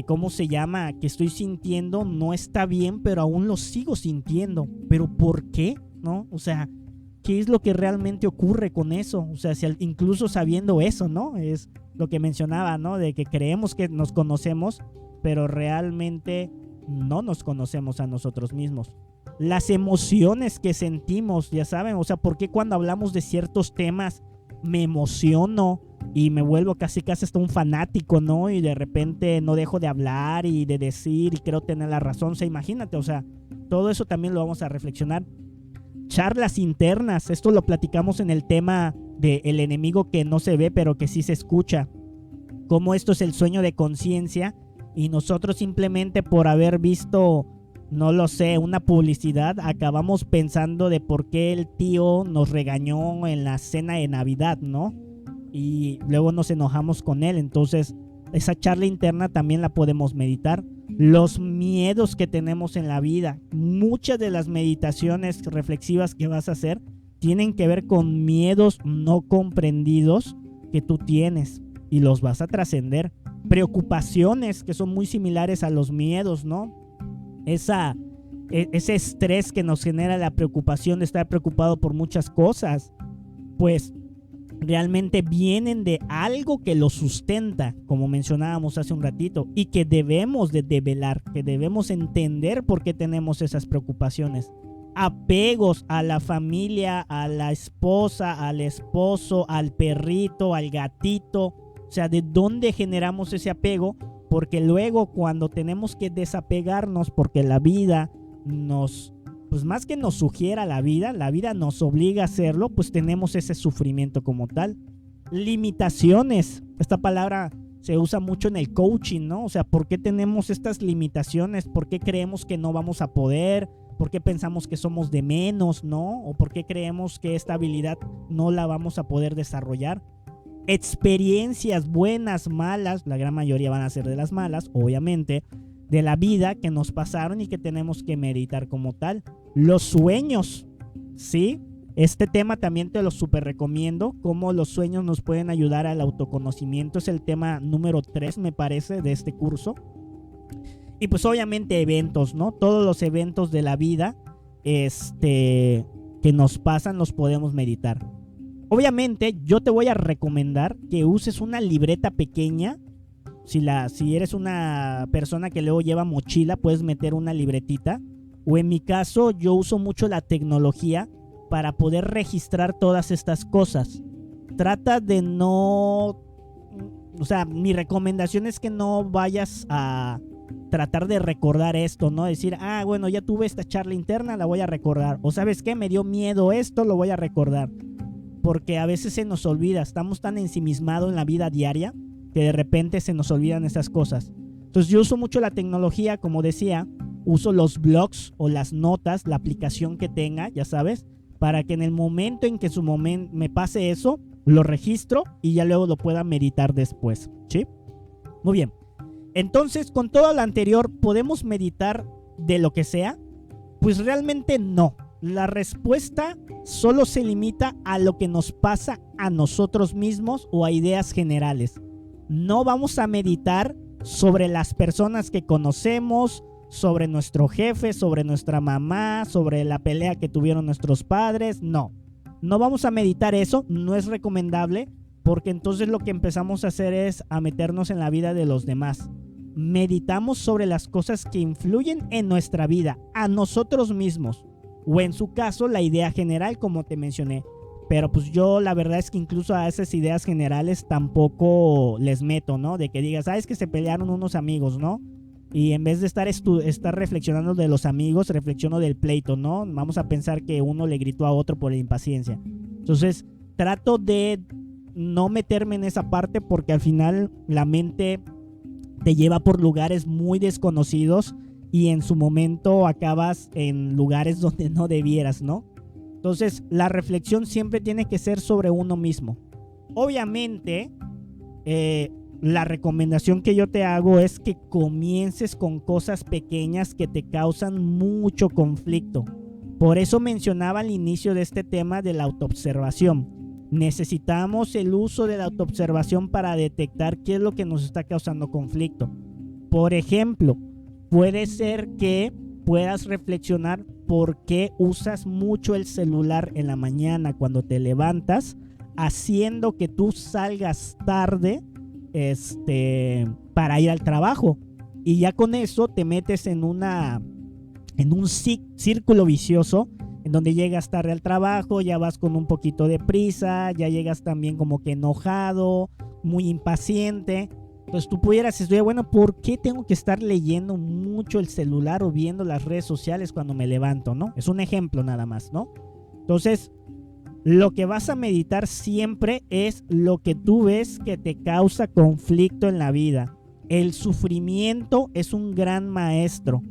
¿cómo se llama? Que estoy sintiendo no está bien, pero aún lo sigo sintiendo. ¿Pero por qué? ¿No? O sea, ¿qué es lo que realmente ocurre con eso? O sea, incluso sabiendo eso, ¿no? Es lo que mencionaba, ¿no? De que creemos que nos conocemos, pero realmente no nos conocemos a nosotros mismos. Las emociones que sentimos, ya saben, o sea, ¿por qué cuando hablamos de ciertos temas me emociono y me vuelvo casi hasta un fanático, ¿no? Y de repente no dejo de hablar y de decir y creo tener la razón. O sea, imagínate, o sea, todo eso también lo vamos a reflexionar. Charlas internas, esto lo platicamos en el tema de el enemigo que no se ve pero que sí se escucha. Cómo esto es el sueño de conciencia y nosotros simplemente por haber visto, no lo sé, una publicidad, acabamos pensando de por qué el tío nos regañó en la cena de Navidad, ¿no? Y luego nos enojamos con él. Entonces esa charla interna también la podemos meditar. Los miedos que tenemos en la vida, muchas de las meditaciones reflexivas que vas a hacer tienen que ver con miedos no comprendidos que tú tienes y los vas a trascender. Preocupaciones que son muy similares a los miedos, ¿no? Ese estrés que nos genera la preocupación de estar preocupado por muchas cosas, pues realmente vienen de algo que lo sustenta, como mencionábamos hace un ratito, y que debemos de develar, que debemos entender por qué tenemos esas preocupaciones. Apegos a la familia, a la esposa, al esposo, al perrito, al gatito. O sea, ¿de dónde generamos ese apego? Porque luego cuando tenemos que desapegarnos, porque la vida pues más que nos sugiera la vida nos obliga a hacerlo, pues tenemos ese sufrimiento como tal. Limitaciones, esta palabra se usa mucho en el coaching, ¿no? O sea, ¿por qué tenemos estas limitaciones? ¿Por qué creemos que no vamos a poder? ¿Por qué pensamos que somos de menos, ¿no? ¿O por qué creemos que esta habilidad no la vamos a poder desarrollar? Experiencias buenas, malas, la gran mayoría van a ser de las malas, obviamente, de la vida que nos pasaron y que tenemos que meditar como tal. Los sueños, ¿sí? Este tema también te lo súper recomiendo, cómo los sueños nos pueden ayudar al autoconocimiento. Es el tema número 3, me parece, de este curso. Y pues obviamente eventos, ¿no? Todos los eventos de la vida que nos pasan los podemos meditar. Obviamente yo te voy a recomendar que uses una libreta pequeña. Si eres una persona que luego lleva mochila, puedes meter una libretita. O en mi caso, yo uso mucho la tecnología para poder registrar todas estas cosas. Trata de no... O sea, mi recomendación es que no vayas a tratar de recordar esto, ¿no? Decir, bueno, ya tuve esta charla interna, la voy a recordar. O ¿sabes qué? Me dio miedo esto, lo voy a recordar. Porque a veces se nos olvida, estamos tan ensimismados en la vida diaria que de repente se nos olvidan esas cosas. Entonces yo uso mucho la tecnología, como decía, uso los blogs o las notas, la aplicación que tenga, ya sabes, para que en el momento en que me pase eso, lo registro y ya luego lo pueda meditar después, ¿sí? Muy bien. Entonces, con todo lo anterior, ¿podemos meditar de lo que sea? Pues realmente no. La respuesta solo se limita a lo que nos pasa a nosotros mismos o a ideas generales. No vamos a meditar sobre las personas que conocemos, sobre nuestro jefe, sobre nuestra mamá, sobre la pelea que tuvieron nuestros padres. No vamos a meditar eso, no es recomendable, porque entonces lo que empezamos a hacer es a meternos en la vida de los demás. Meditamos sobre las cosas que influyen en nuestra vida, a nosotros mismos, o en su caso la idea general, como te mencioné. Pero pues yo la verdad es que incluso a esas ideas generales tampoco les meto, ¿no? De que digas, es que se pelearon unos amigos, ¿no? Y en vez de estar reflexionando de los amigos, reflexiono del pleito, ¿no? Vamos a pensar que uno le gritó a otro por la impaciencia. Entonces, trato de no meterme en esa parte porque al final la mente te lleva por lugares muy desconocidos y en su momento acabas en lugares donde no debieras, ¿no? Entonces, la reflexión siempre tiene que ser sobre uno mismo. Obviamente, la recomendación que yo te hago es que comiences con cosas pequeñas que te causan mucho conflicto. Por eso mencionaba al inicio de este tema de la autoobservación. Necesitamos el uso de la autoobservación para detectar qué es lo que nos está causando conflicto. Por ejemplo, puede ser que puedas reflexionar por qué usas mucho el celular en la mañana cuando te levantas, haciendo que tú salgas tarde para ir al trabajo. Y ya con eso te metes en un círculo vicioso en donde llegas tarde al trabajo, ya vas con un poquito de prisa, ya llegas también como que enojado, muy impaciente. Entonces tú pudieras decir, bueno, ¿por qué tengo que estar leyendo mucho el celular o viendo las redes sociales cuando me levanto, ¿no? Es un ejemplo nada más, ¿no? Entonces, lo que vas a meditar siempre es lo que tú ves que te causa conflicto en la vida. El sufrimiento es un gran maestro.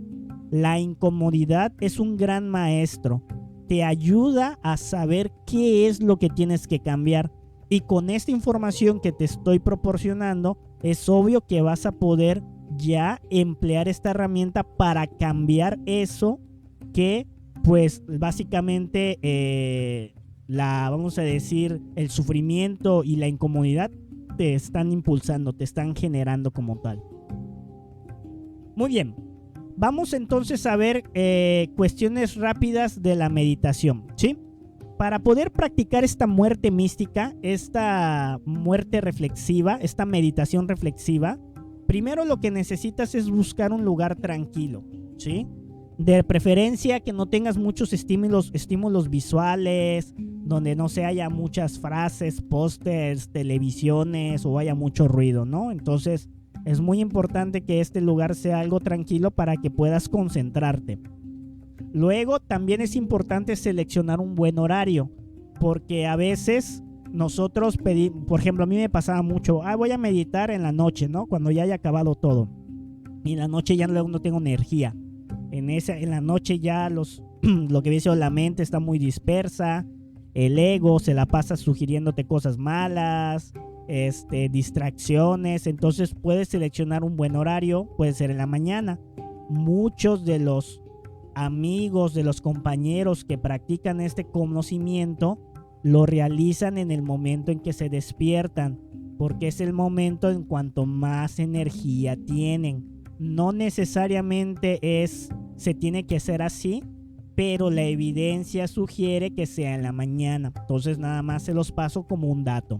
La incomodidad es un gran maestro. Te ayuda a saber qué es lo que tienes que cambiar. Y con esta información que te estoy proporcionando, es obvio que vas a poder ya emplear esta herramienta para cambiar eso que, pues, básicamente, vamos a decir, el sufrimiento y la incomodidad te están impulsando, te están generando como tal. Muy bien. Vamos entonces a ver cuestiones rápidas de la meditación, ¿sí? Para poder practicar esta muerte mística, esta muerte reflexiva, esta meditación reflexiva, primero lo que necesitas es buscar un lugar tranquilo, ¿sí? De preferencia que no tengas muchos estímulos visuales, donde no se haya muchas frases, pósters, televisiones o haya mucho ruido, ¿no? Entonces es muy importante que este lugar sea algo tranquilo para que puedas concentrarte. Luego también es importante seleccionar un buen horario, porque a veces nosotros por ejemplo, a mí me pasaba mucho, voy a meditar en la noche, ¿no? Cuando ya haya acabado todo. Y en la noche ya no tengo energía. En la noche ya lo que dice la mente está muy dispersa, el ego se la pasa sugiriéndote cosas malas, distracciones. Entonces puedes seleccionar un buen horario, puede ser en la mañana. Muchos de los amigos, de los compañeros que practican este conocimiento lo realizan en el momento en que se despiertan, porque es el momento en cuanto más energía tienen. No necesariamente se tiene que hacer así, pero la evidencia sugiere que sea en la mañana. Entonces nada más se los paso como un dato.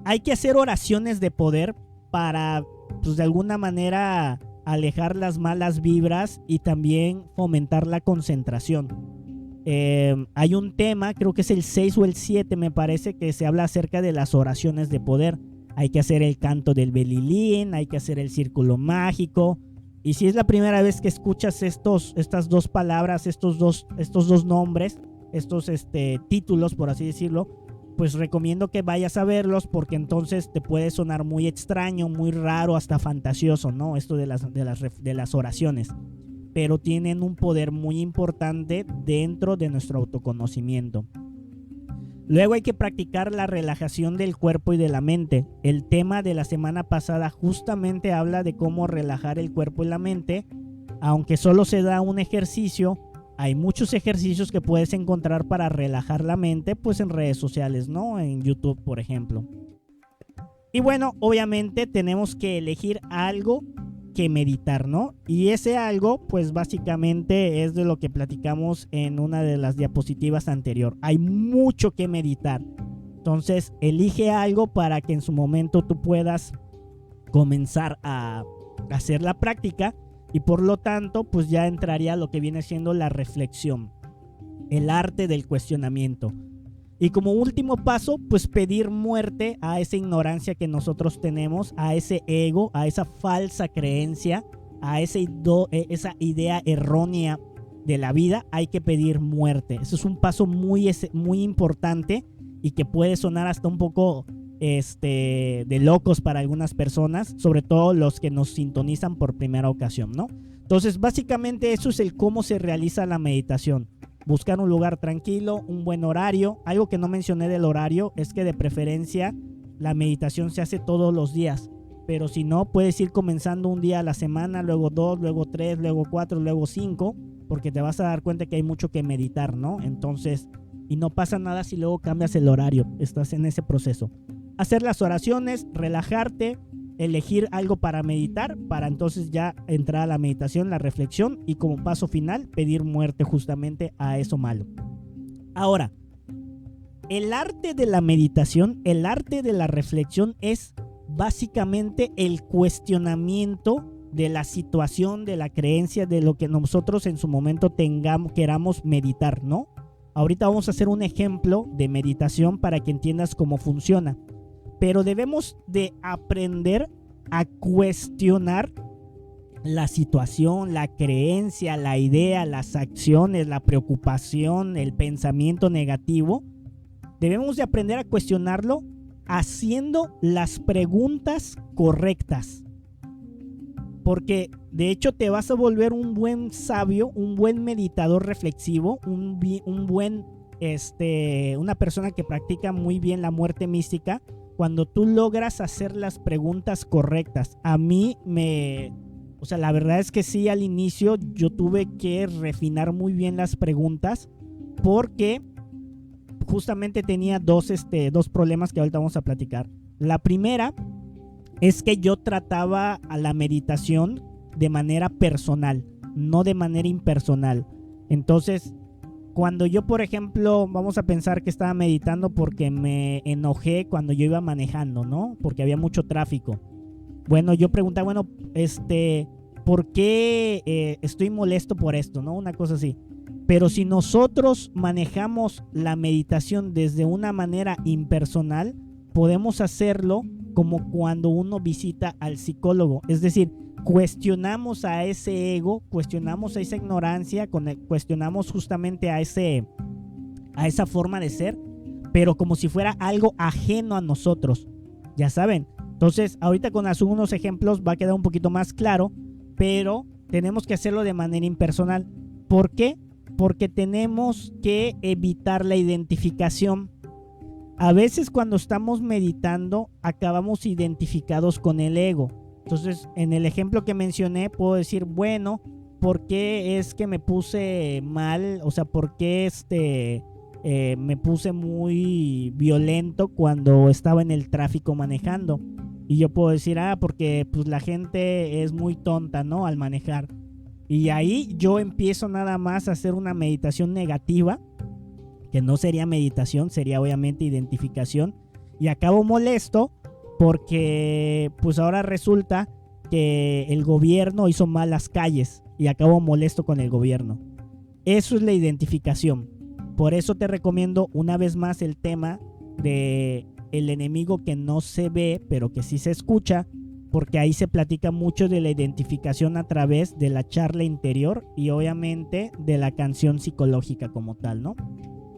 Hay que hacer oraciones de poder para, pues, de alguna manera alejar las malas vibras y también fomentar la concentración. Hay un tema, creo que es el 6 o el 7, me parece, que se habla acerca de las oraciones de poder. Hay que hacer el canto del Belilín, hay que hacer el círculo mágico. Y si es la primera vez que escuchas estas dos palabras, estos dos nombres, estos títulos, por así decirlo, pues recomiendo que vayas a verlos, porque entonces te puede sonar muy extraño, muy raro, hasta fantasioso, ¿no? Esto de las oraciones. Pero tienen un poder muy importante dentro de nuestro autoconocimiento. Luego hay que practicar la relajación del cuerpo y de la mente. El tema de la semana pasada justamente habla de cómo relajar el cuerpo y la mente. Aunque solo se da un ejercicio, hay muchos ejercicios que puedes encontrar para relajar la mente, pues en redes sociales, ¿no? En YouTube, por ejemplo. Y bueno, obviamente tenemos que elegir algo que meditar, ¿no? Y ese algo, pues básicamente es de lo que platicamos en una de las diapositivas anterior. Hay mucho que meditar. Entonces, elige algo para que en su momento tú puedas comenzar a hacer la práctica, y por lo tanto, pues ya entraría lo que viene siendo la reflexión, el arte del cuestionamiento. Y como último paso, pues pedir muerte a esa ignorancia que nosotros tenemos, a ese ego, a esa falsa creencia, a esa idea errónea de la vida. Hay que pedir muerte. Eso es un paso muy importante y que puede sonar hasta un poco de locos para algunas personas, sobre todo los que nos sintonizan por primera ocasión, ¿no? Entonces, básicamente eso es el cómo se realiza la meditación. Buscar un lugar tranquilo, un buen horario. Algo que no mencioné del horario es que de preferencia la meditación se hace todos los días, pero si no, puedes ir comenzando un día a la semana, luego 2, luego 3, luego 4, luego 5, porque te vas a dar cuenta que hay mucho que meditar, ¿no? Entonces, y no pasa nada si luego cambias el horario, estás en ese proceso. Hacer las oraciones, relajarte, elegir algo para meditar, para entonces ya entrar a la meditación, la reflexión, y como paso final, pedir muerte justamente a eso malo. Ahora, el arte de la meditación, el arte de la reflexión es básicamente el cuestionamiento de la situación, de la creencia, de lo que nosotros en su momento queramos meditar, ¿no? Ahorita vamos a hacer un ejemplo de meditación para que entiendas cómo funciona. Pero debemos de aprender a cuestionar la situación, la creencia, la idea, las acciones, la preocupación, el pensamiento negativo. Debemos de aprender a cuestionarlo haciendo las preguntas correctas. Porque de hecho te vas a volver un buen sabio, un buen meditador reflexivo, una persona que practica muy bien la muerte mística, cuando tú logras hacer las preguntas correctas. A mí la verdad es que sí, al inicio yo tuve que refinar muy bien las preguntas, porque justamente tenía dos problemas que ahorita vamos a platicar. La primera es que yo trataba a la meditación de manera personal, no de manera impersonal. Entonces, cuando yo, por ejemplo, vamos a pensar que estaba meditando porque me enojé cuando yo iba manejando, ¿no? Porque había mucho tráfico. Bueno, yo preguntaba, ¿por qué estoy molesto por esto, no? Una cosa así. Pero si nosotros manejamos la meditación desde una manera impersonal, podemos hacerlo como cuando uno visita al psicólogo. Es decir, cuestionamos a ese ego, cuestionamos a esa ignorancia, cuestionamos justamente a esa forma de ser, pero como si fuera algo ajeno a nosotros. Ya saben. Entonces, ahorita con algunos ejemplos va a quedar un poquito más claro, pero tenemos que hacerlo de manera impersonal. ¿Por qué? Porque tenemos que evitar la identificación. A veces cuando estamos meditando acabamos identificados con el ego. Entonces, en el ejemplo que mencioné puedo decir, bueno, ¿por qué es que me puse mal? O sea, ¿por qué me puse muy violento cuando estaba en el tráfico manejando? Y yo puedo decir, porque pues la gente es muy tonta, ¿no? Al manejar. Y ahí yo empiezo nada más a hacer una meditación negativa, que no sería meditación, sería obviamente identificación. Y acabo molesto porque pues ahora resulta que el gobierno hizo mal las calles y acabo molesto con el gobierno. Eso es la identificación. Por eso te recomiendo una vez más el tema de el enemigo que no se ve pero que sí se escucha, porque ahí se platica mucho de la identificación a través de la charla interior y obviamente de la canción psicológica como tal, ¿no?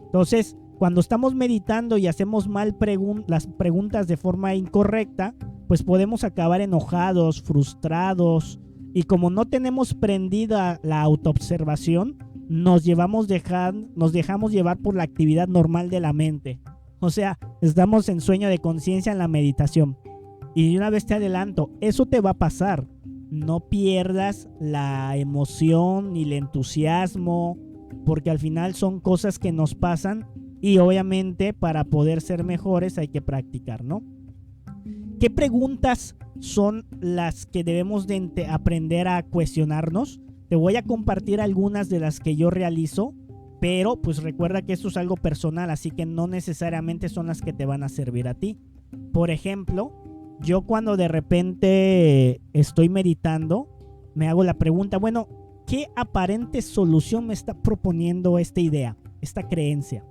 Entonces, cuando estamos meditando y hacemos mal las preguntas de forma incorrecta, pues podemos acabar enojados, frustrados, y como no tenemos prendida la autoobservación, nos dejamos llevar por la actividad normal de la mente. O sea, estamos en sueño de conciencia en la meditación. Y de una vez te adelanto, eso te va a pasar. No pierdas la emoción ni el entusiasmo, porque al final son cosas que nos pasan y obviamente para poder ser mejores hay que practicar, ¿no? ¿Qué preguntas son las que debemos de aprender a cuestionarnos? Te voy a compartir algunas de las que yo realizo, pero pues recuerda que esto es algo personal, así que no necesariamente son las que te van a servir a ti. Por ejemplo, yo cuando de repente estoy meditando, me hago la pregunta, bueno, ¿qué aparente solución me está proponiendo esta idea, esta creencia?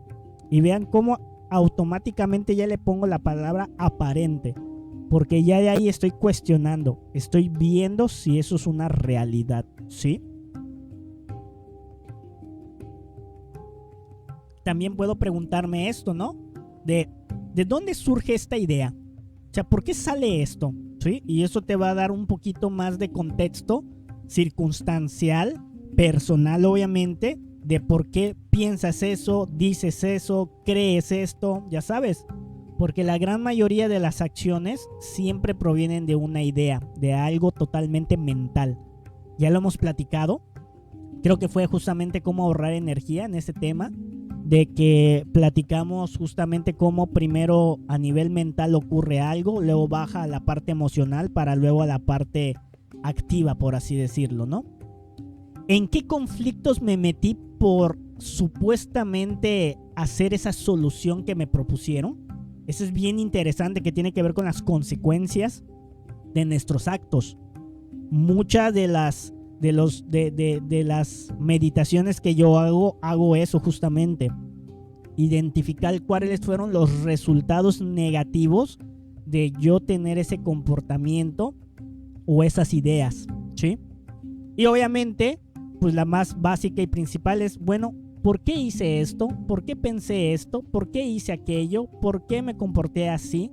Y vean cómo automáticamente ya le pongo la palabra aparente, porque ya de ahí estoy cuestionando, estoy viendo si eso es una realidad, ¿sí? También puedo preguntarme esto, ¿no? ¿De dónde surge esta idea? O sea, ¿por qué sale esto? ¿Sí? Y eso te va a dar un poquito más de contexto circunstancial, personal obviamente, de por qué piensas eso, dices eso, crees esto, ya sabes. Porque la gran mayoría de las acciones siempre provienen de una idea, de algo totalmente mental. Ya lo hemos platicado. Creo que fue justamente cómo ahorrar energía en ese tema, de que platicamos justamente cómo primero a nivel mental ocurre algo, luego baja a la parte emocional para luego a la parte activa, por así decirlo, ¿no? ¿En qué conflictos me metí por supuestamente hacer esa solución que me propusieron? Eso es bien interesante, que tiene que ver con las consecuencias de nuestros actos. Muchas de las meditaciones que yo hago eso justamente. Identificar cuáles fueron los resultados negativos de yo tener ese comportamiento o esas ideas, ¿sí? Y obviamente, pues la más básica y principal es, bueno, ¿por qué hice esto? ¿Por qué pensé esto? ¿Por qué hice aquello? ¿Por qué me comporté así?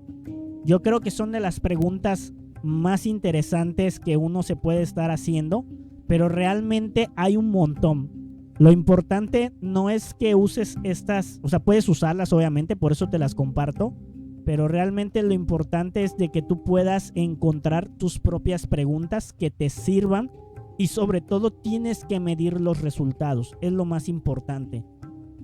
Yo creo que son de las preguntas más interesantes que uno se puede estar haciendo, pero realmente hay un montón. Lo importante no es que uses estas, o sea, puedes usarlas obviamente, por eso te las comparto, pero realmente lo importante es de que tú puedas encontrar tus propias preguntas que te sirvan y sobre todo tienes que medir los resultados, es lo más importante.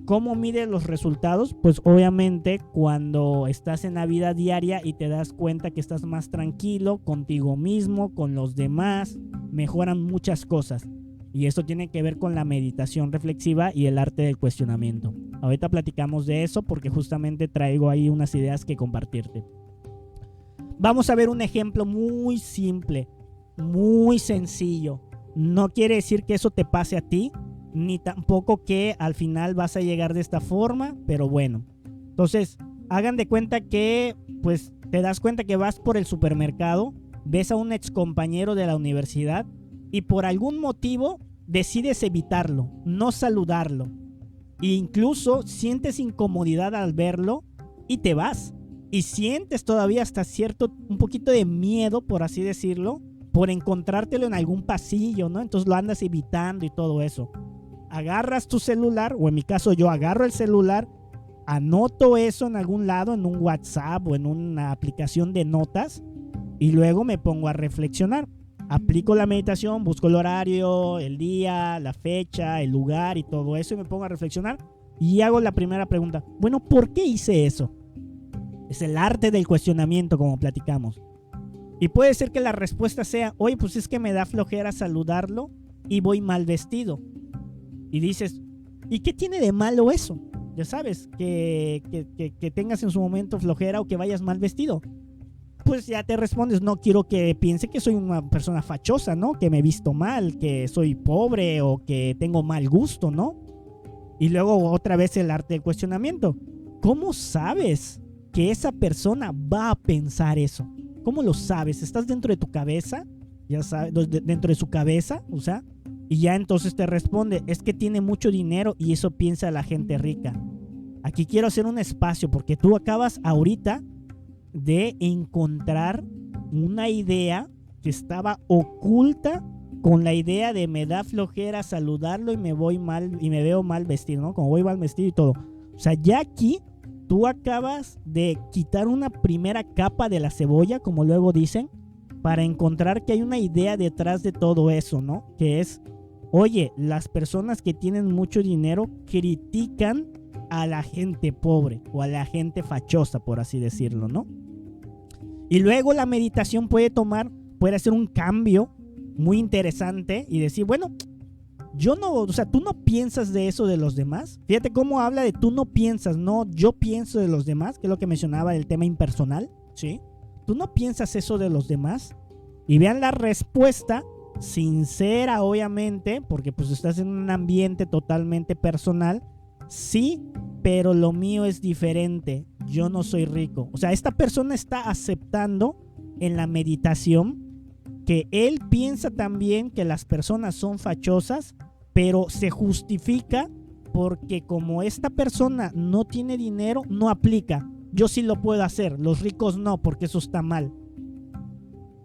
¿Cómo mides los resultados? Pues obviamente cuando estás en la vida diaria y te das cuenta que estás más tranquilo contigo mismo, con los demás, mejoran muchas cosas. Y esto tiene que ver con la meditación reflexiva y el arte del cuestionamiento. Ahorita platicamos de eso porque justamente traigo ahí unas ideas que compartirte. Vamos a ver un ejemplo muy simple, muy sencillo. No quiere decir que eso te pase a ti, ni tampoco que al final vas a llegar de esta forma, pero bueno. Entonces, hagan de cuenta que, pues, te das cuenta que vas por el supermercado, ves a un ex compañero de la universidad y por algún motivo decides evitarlo, no saludarlo. E incluso sientes incomodidad al verlo y te vas. Y sientes todavía hasta un poquito de miedo, por así decirlo, por encontrártelo en algún pasillo, ¿no? Entonces lo andas evitando y todo eso. Agarras tu celular, o en mi caso yo agarro el celular, anoto eso en algún lado, en un WhatsApp o en una aplicación de notas, y luego me pongo a reflexionar. Aplico la meditación, busco el horario, el día, la fecha, el lugar y todo eso, y me pongo a reflexionar y hago la primera pregunta. Bueno, ¿por qué hice eso? Es el arte del cuestionamiento, como platicamos. Y puede ser que la respuesta sea, oye, pues es que me da flojera saludarlo, y voy mal vestido. Y dices, ¿y qué tiene de malo eso? Ya sabes, que tengas en su momento flojera o que vayas mal vestido. Pues ya te respondes, no quiero que piense que soy una persona fachosa, ¿no? Que me he visto mal, que soy pobre o que tengo mal gusto, ¿no? Y luego otra vez el arte del cuestionamiento. ¿Cómo sabes que esa persona va a pensar eso? ¿Cómo lo sabes? ¿Estás dentro de tu cabeza? Ya sabes, dentro de su cabeza, o sea, y ya entonces te responde, es que tiene mucho dinero y eso piensa la gente rica. Aquí quiero hacer un espacio porque tú acabas ahorita de encontrar una idea que estaba oculta con la idea de me da flojera saludarlo y me voy mal y me veo mal vestido, ¿no? Como voy mal vestido y todo. O sea, ya aquí tú acabas de quitar una primera capa de la cebolla, como luego dicen, para encontrar que hay una idea detrás de todo eso, ¿no? Que es, oye, las personas que tienen mucho dinero critican a la gente pobre o a la gente fachosa, por así decirlo, ¿no? Y luego la meditación puede hacer un cambio muy interesante y decir, bueno, yo no, o sea, tú no piensas de eso de los demás. Fíjate cómo habla de tú no piensas, no, yo pienso de los demás, que es lo que mencionaba del tema impersonal, ¿sí? Tú no piensas eso de los demás. Y vean la respuesta sincera, obviamente, porque pues estás en un ambiente totalmente personal. Sí, pero lo mío es diferente. Yo no soy rico. O sea, esta persona está aceptando en la meditación que él piensa también que las personas son fachosas, pero se justifica porque como esta persona no tiene dinero, no aplica. Yo sí lo puedo hacer, los ricos no, porque eso está mal.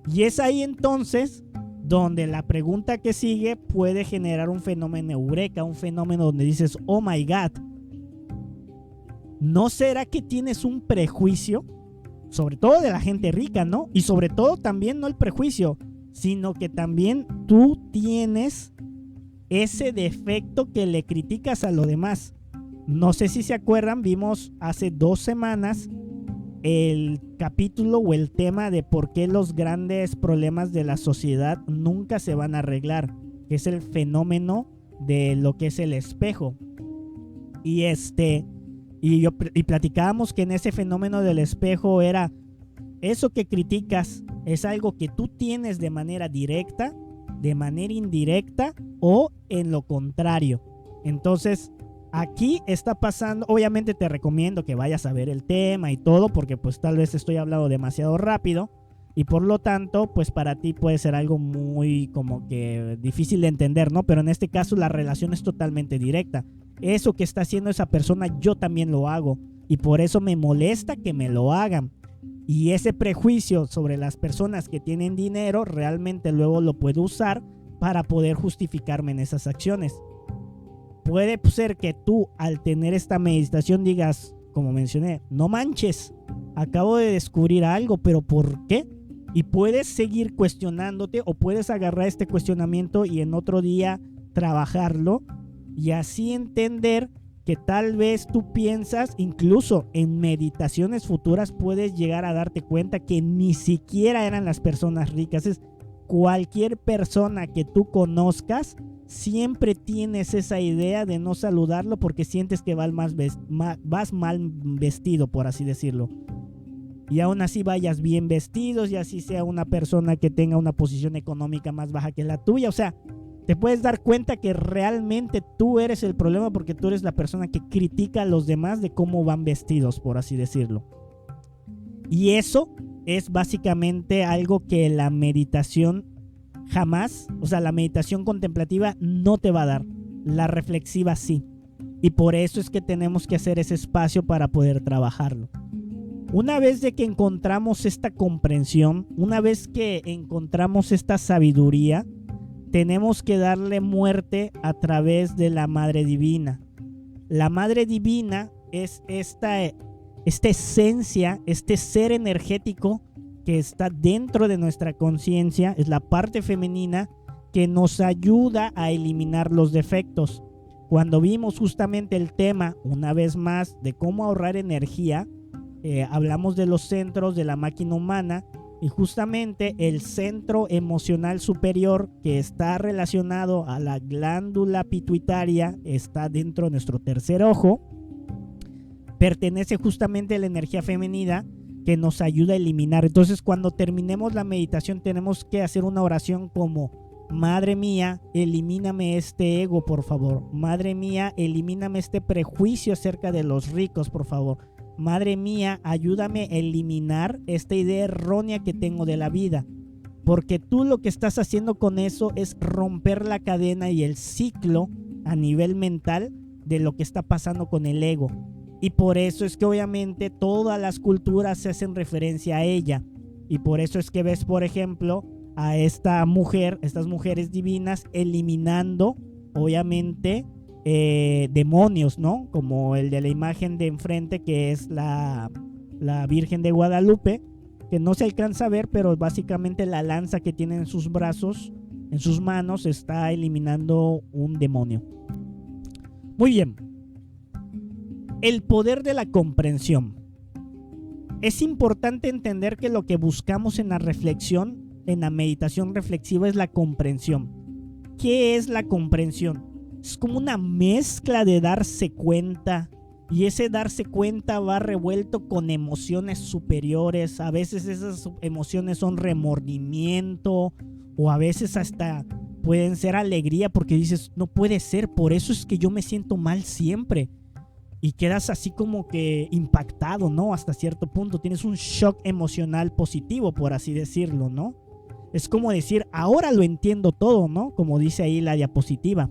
Y es ahí entonces donde la pregunta que sigue puede generar un fenómeno eureka, un fenómeno donde dices, oh my God, ¿no será que tienes un prejuicio? Sobre todo de la gente rica, ¿no? Y sobre todo también no el prejuicio, sino que también tú tienes ese defecto que le criticas a los demás. No sé si se acuerdan, vimos hace 2 semanas el capítulo o el tema de por qué los grandes problemas de la sociedad nunca se van a arreglar, que es el fenómeno de lo que es el espejo. Y platicábamos que en ese fenómeno del espejo era eso que criticas es algo que tú tienes de manera directa, de manera indirecta o en lo contrario. Entonces, aquí está pasando, obviamente te recomiendo que vayas a ver el tema y todo, porque pues tal vez estoy hablando demasiado rápido y por lo tanto, pues para ti puede ser algo muy como que difícil de entender, ¿no? Pero en este caso la relación es totalmente directa. Eso que está haciendo esa persona, yo también lo hago y por eso me molesta que me lo hagan. Y ese prejuicio sobre las personas que tienen dinero realmente luego lo puedo usar para poder justificarme en esas acciones. Puede ser que tú al tener esta meditación digas, como mencioné, no manches, acabo de descubrir algo, pero ¿por qué? Y puedes seguir cuestionándote o puedes agarrar este cuestionamiento y en otro día trabajarlo y así entender que tal vez tú piensas, incluso en meditaciones futuras puedes llegar a darte cuenta que ni siquiera eran las personas ricas. Es cualquier persona que tú conozcas, siempre tienes esa idea de no saludarlo porque sientes que vas mal vestido, por así decirlo. Y aún así vayas bien vestidos y así sea una persona que tenga una posición económica más baja que la tuya. O sea, te puedes dar cuenta que realmente tú eres el problema porque tú eres la persona que critica a los demás de cómo van vestidos, por así decirlo. Y eso es básicamente algo que la meditación jamás, o sea, la meditación contemplativa no te va a dar. La reflexiva sí. Y por eso es que tenemos que hacer ese espacio para poder trabajarlo. Una vez de que encontramos esta comprensión, una vez que encontramos esta sabiduría, tenemos que darle muerte a través de la Madre Divina. La Madre Divina es esta esencia, este ser energético que está dentro de nuestra conciencia, es la parte femenina que nos ayuda a eliminar los defectos. Cuando vimos justamente el tema, una vez más, de cómo ahorrar energía, hablamos de los centros de la máquina humana, Y justamente el centro emocional superior, que está relacionado a la glándula pituitaria, está dentro de nuestro tercer ojo, pertenece justamente a la energía femenina que nos ayuda a eliminar. Entonces, cuando terminemos la meditación, tenemos que hacer una oración como: Madre mía, elimíname este ego, por favor. Madre mía, elimíname este prejuicio acerca de los ricos, por favor. Madre mía, ayúdame a eliminar esta idea errónea que tengo de la vida. Porque tú lo que estás haciendo con eso es romper la cadena y el ciclo a nivel mental de lo que está pasando con el ego. Y por eso es que obviamente todas las culturas se hacen referencia a ella. Y por eso es que ves, por ejemplo, a esta mujer, estas mujeres divinas, eliminando, obviamente, demonios, ¿no? Como el de la imagen de enfrente, que es la Virgen de Guadalupe, que no se alcanza a ver, pero básicamente la lanza que tiene en sus brazos, en sus manos, está eliminando un demonio. Muy bien. El poder de la comprensión. Es importante entender que lo que buscamos en la reflexión, en la meditación reflexiva, es la comprensión. ¿Qué es la comprensión? Es como una mezcla de darse cuenta, y ese darse cuenta va revuelto con emociones superiores. A veces esas emociones son remordimiento, o a veces hasta pueden ser alegría, porque dices, no puede ser, por eso es que yo me siento mal siempre. Y quedas así como que impactado, ¿no? Hasta cierto punto tienes un shock emocional positivo, por así decirlo, ¿no? Es como decir, ahora lo entiendo todo, ¿no? Como dice ahí la diapositiva.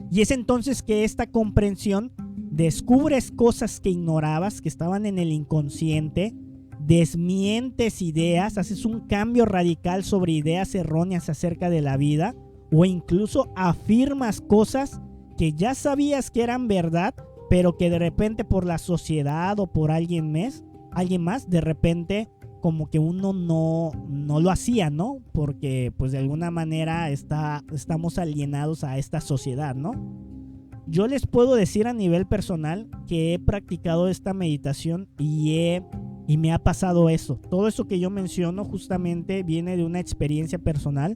Y es entonces que esta comprensión, descubres cosas que ignorabas, que estaban en el inconsciente, desmientes ideas, haces un cambio radical sobre ideas erróneas acerca de la vida, o incluso afirmas cosas que ya sabías que eran verdad, pero que de repente por la sociedad o por alguien más, de repente como que uno no lo hacía, ¿no? Porque pues de alguna manera estamos alienados a esta sociedad, ¿no? Yo les puedo decir a nivel personal que he practicado esta meditación y me ha pasado eso. Todo eso que yo menciono justamente viene de una experiencia personal.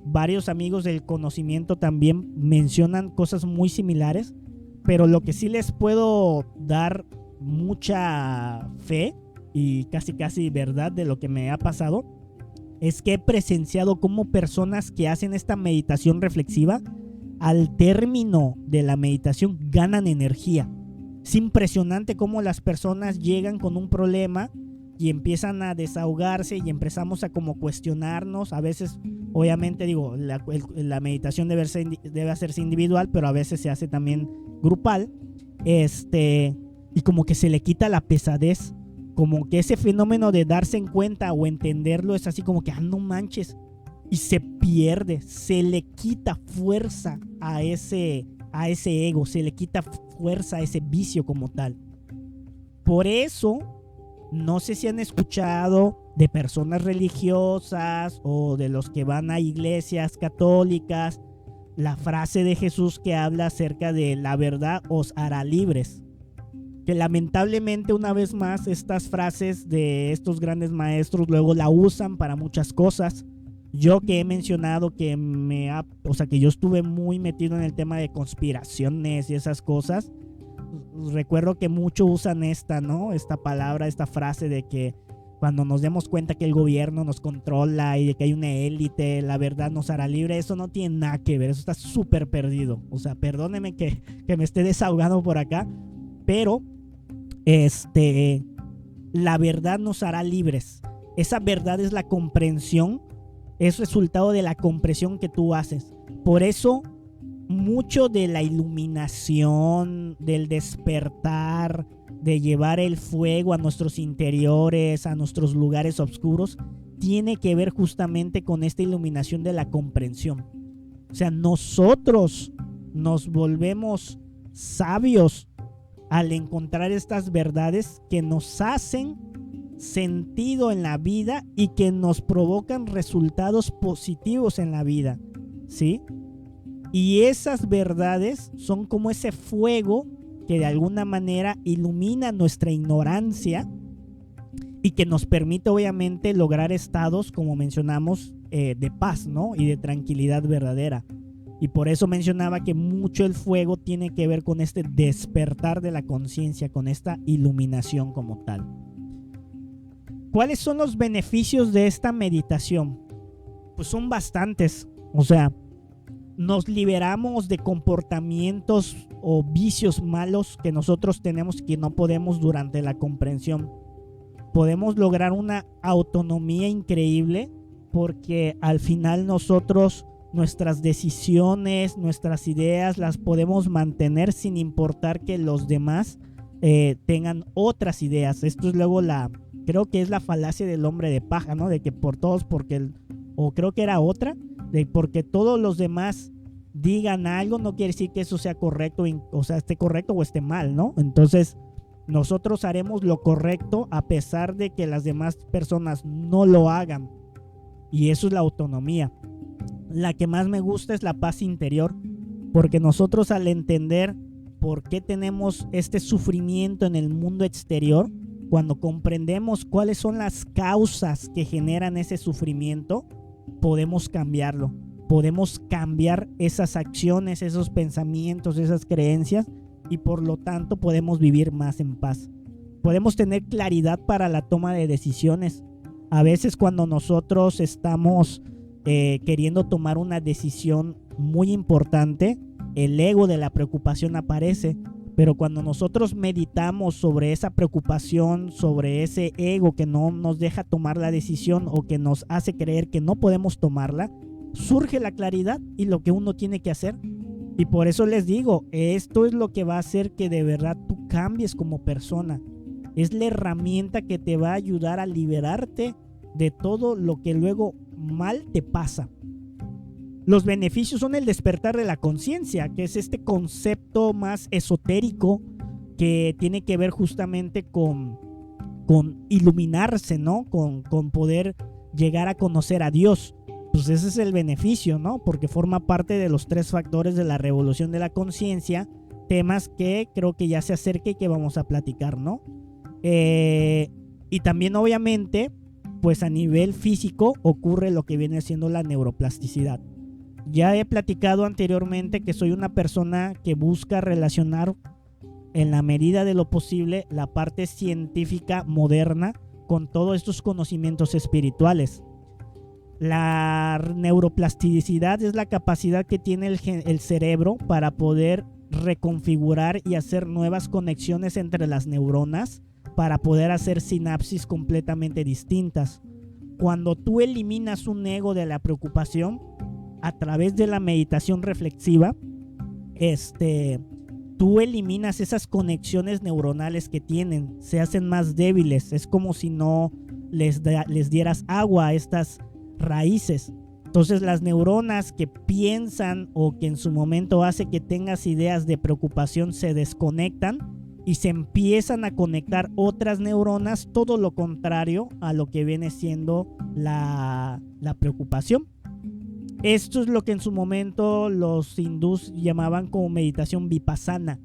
Varios amigos del conocimiento también mencionan cosas muy similares. Pero lo que sí les puedo dar mucha fe y casi verdad de lo que me ha pasado es que he presenciado cómo personas que hacen esta meditación reflexiva, al término de la meditación ganan energía. Es impresionante cómo las personas llegan con un problema y empiezan a desahogarse y empezamos a como cuestionarnos. A veces, obviamente digo, la meditación debe hacerse individual, pero a veces se hace también grupal, y como que se le quita la pesadez, como que ese fenómeno de darse en cuenta o entenderlo es así como que, no manches, y se pierde, se le quita fuerza a ese ego, se le quita fuerza a ese vicio como tal. Por eso, no sé si han escuchado de personas religiosas o de los que van a iglesias católicas, la frase de Jesús que habla acerca de la verdad os hará libres. Que lamentablemente, una vez más, estas frases de estos grandes maestros luego la usan para muchas cosas. Yo que he mencionado que que yo estuve muy metido en el tema de conspiraciones y esas cosas, recuerdo que muchos usan esta palabra, esta frase de que cuando nos demos cuenta que el gobierno nos controla y de que hay una élite, la verdad nos hará libre. Eso no tiene nada que ver, eso está súper perdido. O sea, perdónenme que me esté desahogando por acá, pero la verdad nos hará libres. Esa verdad es la comprensión, es resultado de la comprensión que tú haces. Por eso, mucho de la iluminación, del despertar, de llevar el fuego a nuestros interiores, a nuestros lugares oscuros, tiene que ver justamente con esta iluminación de la comprensión. O sea, nosotros nos volvemos sabios al encontrar estas verdades que nos hacen sentido en la vida y que nos provocan resultados positivos en la vida, ¿sí? Y esas verdades son como ese fuego que de alguna manera ilumina nuestra ignorancia y que nos permite obviamente lograr estados, como mencionamos, de paz, ¿no? Y de tranquilidad verdadera. Y por eso mencionaba que mucho el fuego tiene que ver con este despertar de la conciencia, con esta iluminación como tal. ¿Cuáles son los beneficios de esta meditación? Pues son bastantes. O sea, nos liberamos de comportamientos o vicios malos que nosotros tenemos que no podemos durante la comprensión. Podemos lograr una autonomía increíble porque al final nosotros, nuestras decisiones, nuestras ideas las podemos mantener sin importar que los demás tengan otras ideas. Esto es luego creo que es la falacia del hombre de paja, ¿no? De que por todos, o creo que era otra, de porque todos los demás digan algo no quiere decir que eso sea correcto, o sea, esté correcto o esté mal, ¿no? Entonces nosotros haremos lo correcto a pesar de que las demás personas no lo hagan, y eso es la autonomía. La que más me gusta es la paz interior, porque nosotros al entender por qué tenemos este sufrimiento en el mundo exterior, cuando comprendemos cuáles son las causas que generan ese sufrimiento, podemos cambiarlo. Podemos cambiar esas acciones, esos pensamientos, esas creencias, y por lo tanto podemos vivir más en paz. Podemos tener claridad para la toma de decisiones. A veces cuando nosotros estamos queriendo tomar una decisión muy importante, el ego de la preocupación aparece. Pero cuando nosotros meditamos sobre esa preocupación, sobre ese ego que no nos deja tomar la decisión o que nos hace creer que no podemos tomarla, surge la claridad y lo que uno tiene que hacer. Y por eso les digo, esto es lo que va a hacer que de verdad tú cambies como persona. Es la herramienta que te va a ayudar a liberarte de todo lo que luego mal te pasa. Los beneficios son el despertar de la conciencia, que es este concepto más esotérico que tiene que ver justamente con iluminarse, ¿no? Con poder llegar a conocer a Dios. Pues ese es el beneficio, ¿no? Porque forma parte de los 3 factores de la revolución de la conciencia, temas que creo que ya se acerca y que vamos a platicar, ¿no? Y también obviamente, pues a nivel físico ocurre lo que viene siendo la neuroplasticidad. Ya he platicado anteriormente que soy una persona que busca relacionar en la medida de lo posible la parte científica moderna con todos estos conocimientos espirituales. La neuroplasticidad es la capacidad que tiene el cerebro para poder reconfigurar y hacer nuevas conexiones entre las neuronas para poder hacer sinapsis completamente distintas. Cuando tú eliminas un ego de la preocupación, a través de la meditación reflexiva, tú eliminas esas conexiones neuronales que tienen, se hacen más débiles. Es como si no les dieras agua a estas raíces. Entonces las neuronas que piensan o que en su momento hace que tengas ideas de preocupación se desconectan y se empiezan a conectar otras neuronas, todo lo contrario a lo que viene siendo la preocupación. Esto es lo que en su momento los hindús llamaban como meditación vipassana,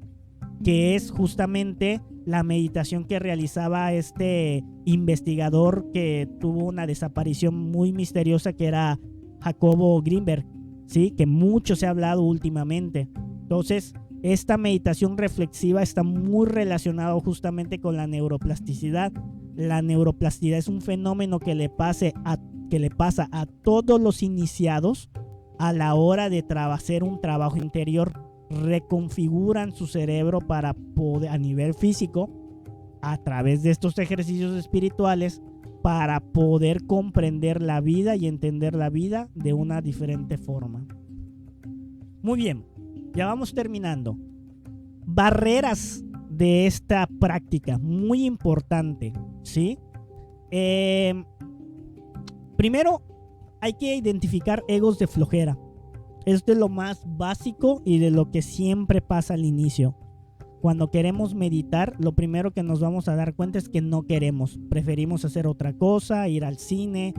que es justamente la meditación que realizaba este investigador que tuvo una desaparición muy misteriosa, que era Jacobo Greenberg, ¿sí? Que mucho se ha hablado últimamente. Entonces, esta meditación reflexiva está muy relacionada justamente con la neuroplasticidad. La neuroplasticidad es un fenómeno que le pasa a todos los iniciados a la hora de hacer un trabajo interior. Reconfiguran su cerebro para poder, a nivel físico, a través de estos ejercicios espirituales, para poder comprender la vida y entender la vida de una diferente forma. Muy bien, ya vamos terminando. Barreras de esta práctica, muy importante, ¿sí? Primero, hay que identificar egos de flojera. Esto es lo más básico y de lo que siempre pasa al inicio. Cuando queremos meditar, lo primero que nos vamos a dar cuenta es que no queremos. Preferimos hacer otra cosa, ir al cine,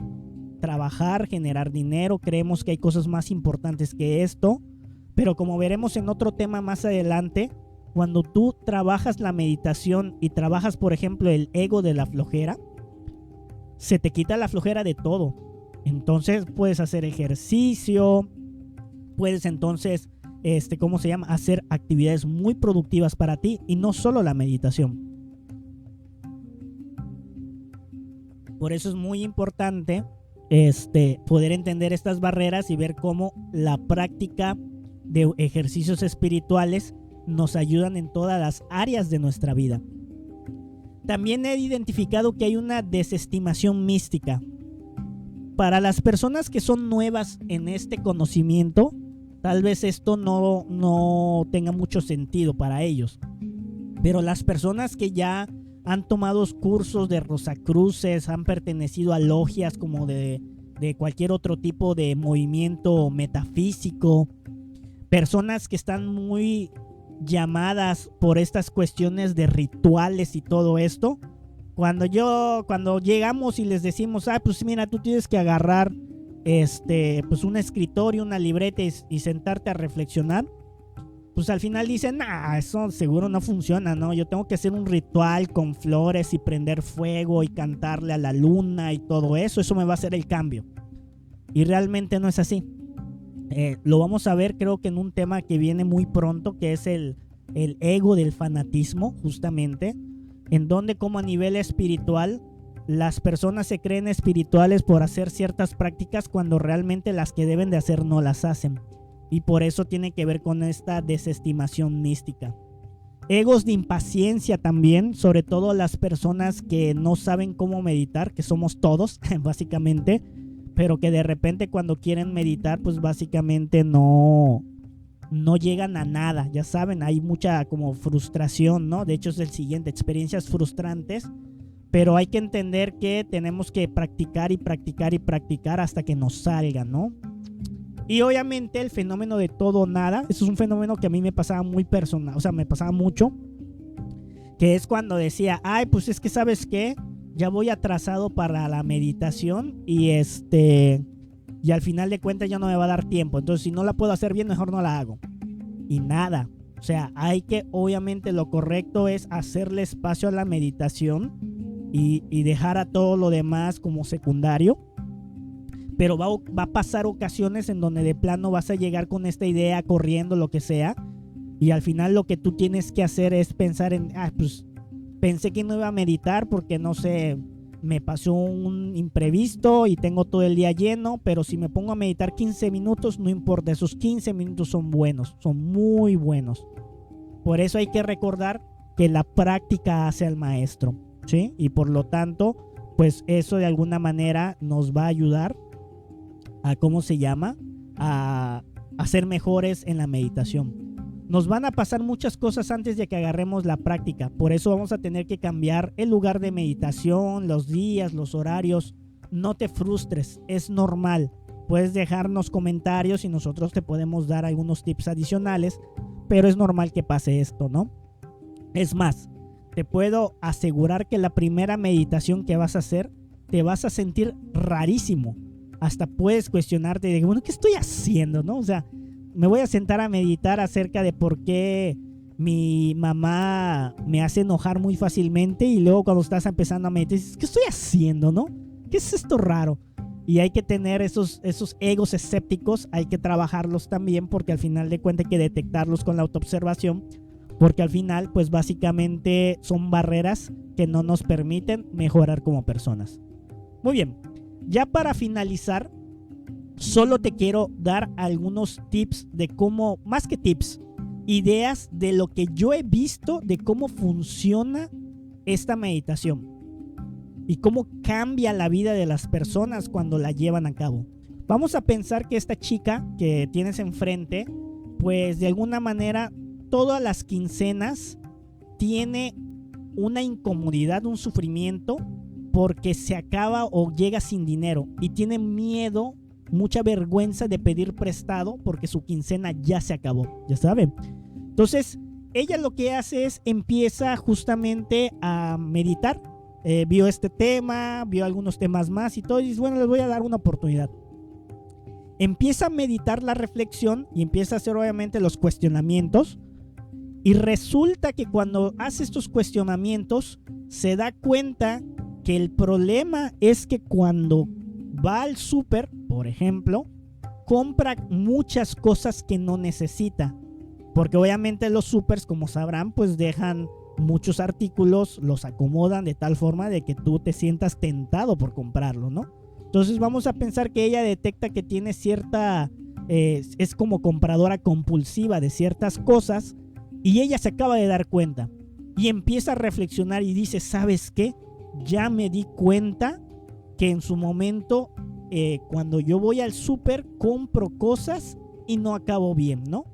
trabajar, generar dinero. Creemos que hay cosas más importantes que esto. Pero como veremos en otro tema más adelante, cuando tú trabajas la meditación y trabajas, por ejemplo, el ego de la flojera, se te quita la flojera de todo. Entonces puedes hacer ejercicio, puedes entonces, hacer actividades muy productivas para ti y no solo la meditación. Por eso es muy importante poder entender estas barreras y ver cómo la práctica de ejercicios espirituales nos ayudan en todas las áreas de nuestra vida. También he identificado que hay una desestimación mística. Para las personas que son nuevas en este conocimiento, tal vez esto no tenga mucho sentido para ellos. Pero las personas que ya han tomado cursos de Rosacruces, han pertenecido a logias como de cualquier otro tipo de movimiento metafísico, personas que están muy llamadas por estas cuestiones de rituales y todo esto, cuando llegamos y les decimos, pues mira, tú tienes que agarrar pues un escritorio, una libreta y sentarte a reflexionar, pues al final dicen, eso seguro no funciona, ¿no? Yo tengo que hacer un ritual con flores y prender fuego y cantarle a la luna y todo eso me va a hacer el cambio. Y realmente no es así. Lo vamos a ver, creo que en un tema que viene muy pronto, que es el ego del fanatismo, justamente, en donde como a nivel espiritual las personas se creen espirituales por hacer ciertas prácticas cuando realmente las que deben de hacer no las hacen. Y por eso tiene que ver con esta desestimación mística. Egos de impaciencia también, sobre todo las personas que no saben cómo meditar, que somos todos básicamente, pero que de repente cuando quieren meditar pues básicamente no llegan a nada. Ya saben, hay mucha como frustración, ¿no? De hecho es el siguiente, experiencias frustrantes, pero hay que entender que tenemos que practicar y practicar y practicar hasta que nos salga, ¿no? Y obviamente el fenómeno de todo o nada, eso es un fenómeno que a mí me pasaba muy personal, me pasaba mucho, que es cuando decía, pues es que ¿sabes qué? Ya voy atrasado para la meditación y al final de cuentas ya no me va a dar tiempo, entonces si no la puedo hacer bien, mejor no la hago. Y nada, hay que, obviamente lo correcto es hacerle espacio a la meditación y dejar a todo lo demás como secundario. Pero va a pasar ocasiones en donde de plano vas a llegar con esta idea corriendo, lo que sea, y al final lo que tú tienes que hacer es pensar en, pues pensé que no iba a meditar porque no sé, me pasó un imprevisto y tengo todo el día lleno, pero si me pongo a meditar 15 minutos, no importa, esos 15 minutos son buenos, son muy buenos. Por eso hay que recordar que la práctica hace al maestro, ¿sí? Y por lo tanto, pues eso de alguna manera nos va a ayudar a ser mejores en la meditación. Nos van a pasar muchas cosas antes de que agarremos la práctica. Por eso vamos a tener que cambiar el lugar de meditación, los días, los horarios. No te frustres, es normal. Puedes dejarnos comentarios y nosotros te podemos dar algunos tips adicionales, pero es normal que pase esto, ¿no? Es más, te puedo asegurar que la primera meditación que vas a hacer, te vas a sentir rarísimo. Hasta puedes cuestionarte de, bueno, ¿qué estoy haciendo, no? Me voy a sentar a meditar acerca de por qué mi mamá me hace enojar muy fácilmente, y luego cuando estás empezando a meditar dices, ¿qué estoy haciendo, no? ¿Qué es esto raro? Y hay que tener esos egos escépticos, hay que trabajarlos también, porque al final de cuentas hay que detectarlos con la autoobservación, porque al final pues básicamente son barreras que no nos permiten mejorar como personas. Muy bien, ya para finalizar, solo te quiero dar algunos tips de cómo, más que tips, ideas de lo que yo he visto de cómo funciona esta meditación y cómo cambia la vida de las personas cuando la llevan a cabo. Vamos a pensar que esta chica que tienes enfrente, pues de alguna manera todas las quincenas tiene una incomodidad, un sufrimiento, porque se acaba o llega sin dinero y tiene miedo, mucha vergüenza de pedir prestado porque su quincena ya se acabó, ya saben. Entonces ella lo que hace es empieza justamente a meditar. Vio este tema, vio algunos temas más y todo, y dice, bueno, les voy a dar una oportunidad. Empieza a meditar la reflexión y empieza a hacer obviamente los cuestionamientos, y resulta que cuando hace estos cuestionamientos se da cuenta que el problema es que cuando va al súper, por ejemplo, compra muchas cosas que no necesita. Porque obviamente los supers, como sabrán, pues dejan muchos artículos, los acomodan de tal forma de que tú te sientas tentado por comprarlo, ¿no? Entonces vamos a pensar que ella detecta que tiene cierta... es como compradora compulsiva de ciertas cosas y ella se acaba de dar cuenta y empieza a reflexionar y dice, ¿sabes qué? Ya me di cuenta que en su momento cuando yo voy al súper compro cosas y no acabo bien, ¿no?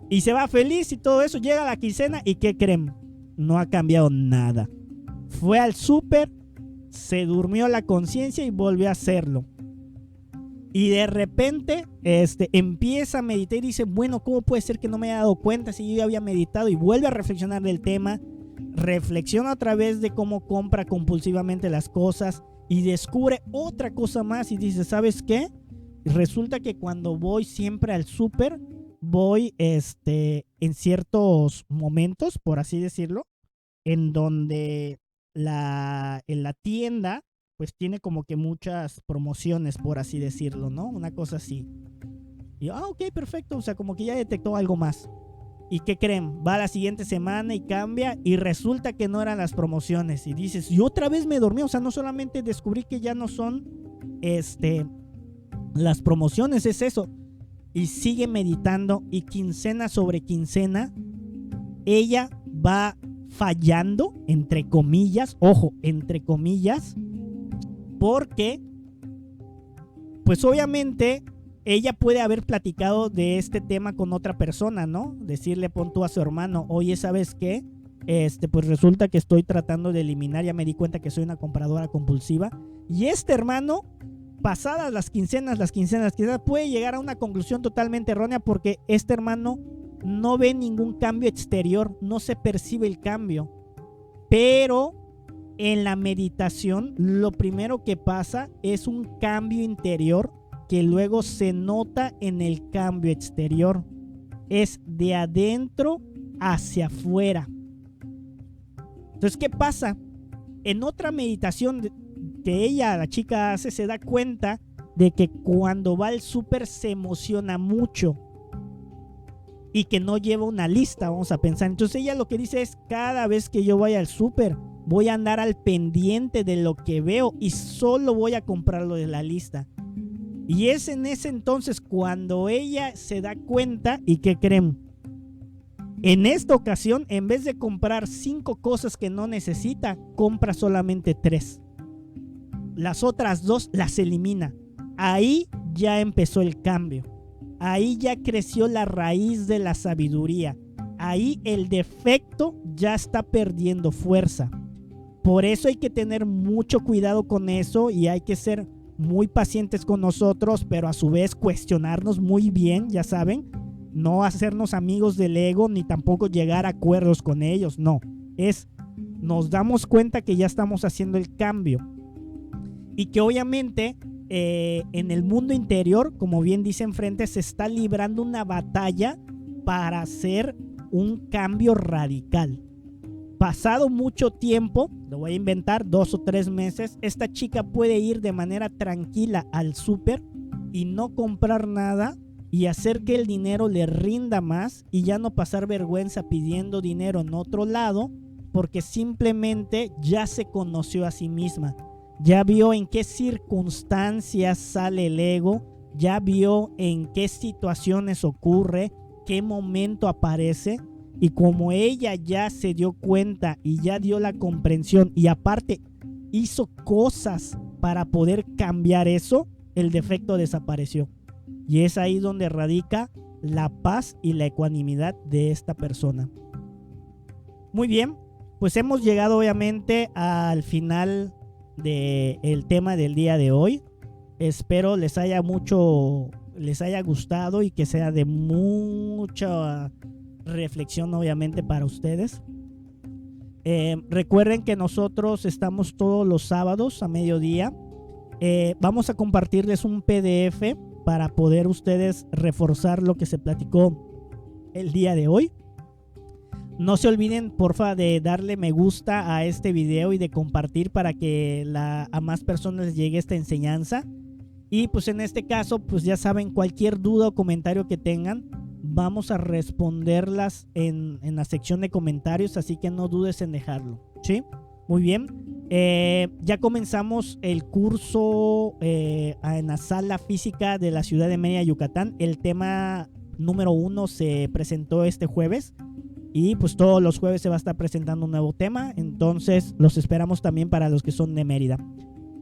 Y se va feliz y todo eso, llega la quincena y ¿qué creen? No ha cambiado nada. Fue al súper, se durmió la conciencia y volvió a hacerlo. Y de repente empieza a meditar y dice, bueno, ¿cómo puede ser que no me haya dado cuenta si yo ya había meditado? Y vuelve a reflexionar del tema, reflexiona a través de cómo compra compulsivamente las cosas y descubre otra cosa más y dice, ¿sabes qué? Resulta que cuando voy siempre al súper, voy en ciertos momentos, por así decirlo, en donde en la tienda pues tiene como que muchas promociones, por así decirlo, ¿no? Una cosa así. Y ok, perfecto, o sea, como que ya detectó algo más. ¿Y qué creen? Va la siguiente semana y cambia y resulta que no eran las promociones. Y dices, y otra vez me dormí, o sea, no solamente descubrí que ya no son las promociones, es eso. Y sigue meditando y quincena sobre quincena ella va fallando, entre comillas, ojo, entre comillas, porque pues obviamente ella puede haber platicado de este tema con otra persona, ¿no? Decirle, pon tú a su hermano, oye, ¿sabes qué? Pues resulta que estoy tratando de eliminar, ya me di cuenta que soy una compradora compulsiva. Y este hermano, pasadas las quincenas, puede llegar a una conclusión totalmente errónea porque este hermano no ve ningún cambio exterior, no se percibe el cambio. Pero en la meditación, lo primero que pasa es un cambio interior que luego se nota en el cambio exterior. Es de adentro hacia afuera. Entonces, ¿qué pasa? En otra meditación que ella, la chica, hace, se da cuenta de que cuando va al súper se emociona mucho y que no lleva una lista, vamos a pensar. Entonces ella lo que dice es, cada vez que yo vaya al súper voy a andar al pendiente de lo que veo y solo voy a comprarlo de la lista. Y es en ese entonces cuando ella se da cuenta. ¿Y qué creen? En esta ocasión, en vez de comprar 5 cosas que no necesita, compra solamente 3. Las otras 2 las elimina. Ahí ya empezó el cambio. Ahí ya creció la raíz de la sabiduría. Ahí el defecto ya está perdiendo fuerza. Por eso hay que tener mucho cuidado con eso y hay que ser muy pacientes con nosotros, pero a su vez cuestionarnos muy bien, ya saben. No hacernos amigos del ego ni tampoco llegar a acuerdos con ellos, no. Nos damos cuenta que ya estamos haciendo el cambio. Y que obviamente en el mundo interior, como bien dice enfrente, se está librando una batalla para hacer un cambio radical. Pasado mucho tiempo, lo voy a inventar, 2 o 3 meses, esta chica puede ir de manera tranquila al súper y no comprar nada y hacer que el dinero le rinda más y ya no pasar vergüenza pidiendo dinero en otro lado, porque simplemente ya se conoció a sí misma. Ya vio en qué circunstancias sale el ego, ya vio en qué situaciones ocurre, qué momento aparece. Y como ella ya se dio cuenta y ya dio la comprensión y aparte hizo cosas para poder cambiar eso, el defecto desapareció. Y es ahí donde radica la paz y la ecuanimidad de esta persona. Muy bien, pues hemos llegado obviamente al final del tema del día de hoy. Espero les haya gustado y que sea de mucha reflexión obviamente para ustedes. Recuerden que nosotros estamos todos los sábados a mediodía. Vamos a compartirles un PDF para poder ustedes reforzar lo que se platicó el día de hoy. No se olviden, porfa, de darle me gusta a este video y de compartir para que a más personas les llegue esta enseñanza. Y pues en este caso, pues ya saben, cualquier duda o comentario que tengan, vamos a responderlas en la sección de comentarios, así que no dudes en dejarlo, ¿sí? Muy bien. Ya comenzamos el curso en la sala física de la ciudad de Mérida, Yucatán. El tema número 1 se presentó este jueves. Y pues todos los jueves se va a estar presentando un nuevo tema. Entonces los esperamos también para los que son de Mérida.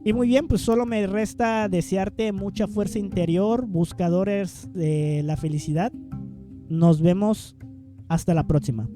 Y muy bien, pues solo me resta desearte mucha fuerza interior, buscadores de la felicidad. Nos vemos hasta la próxima.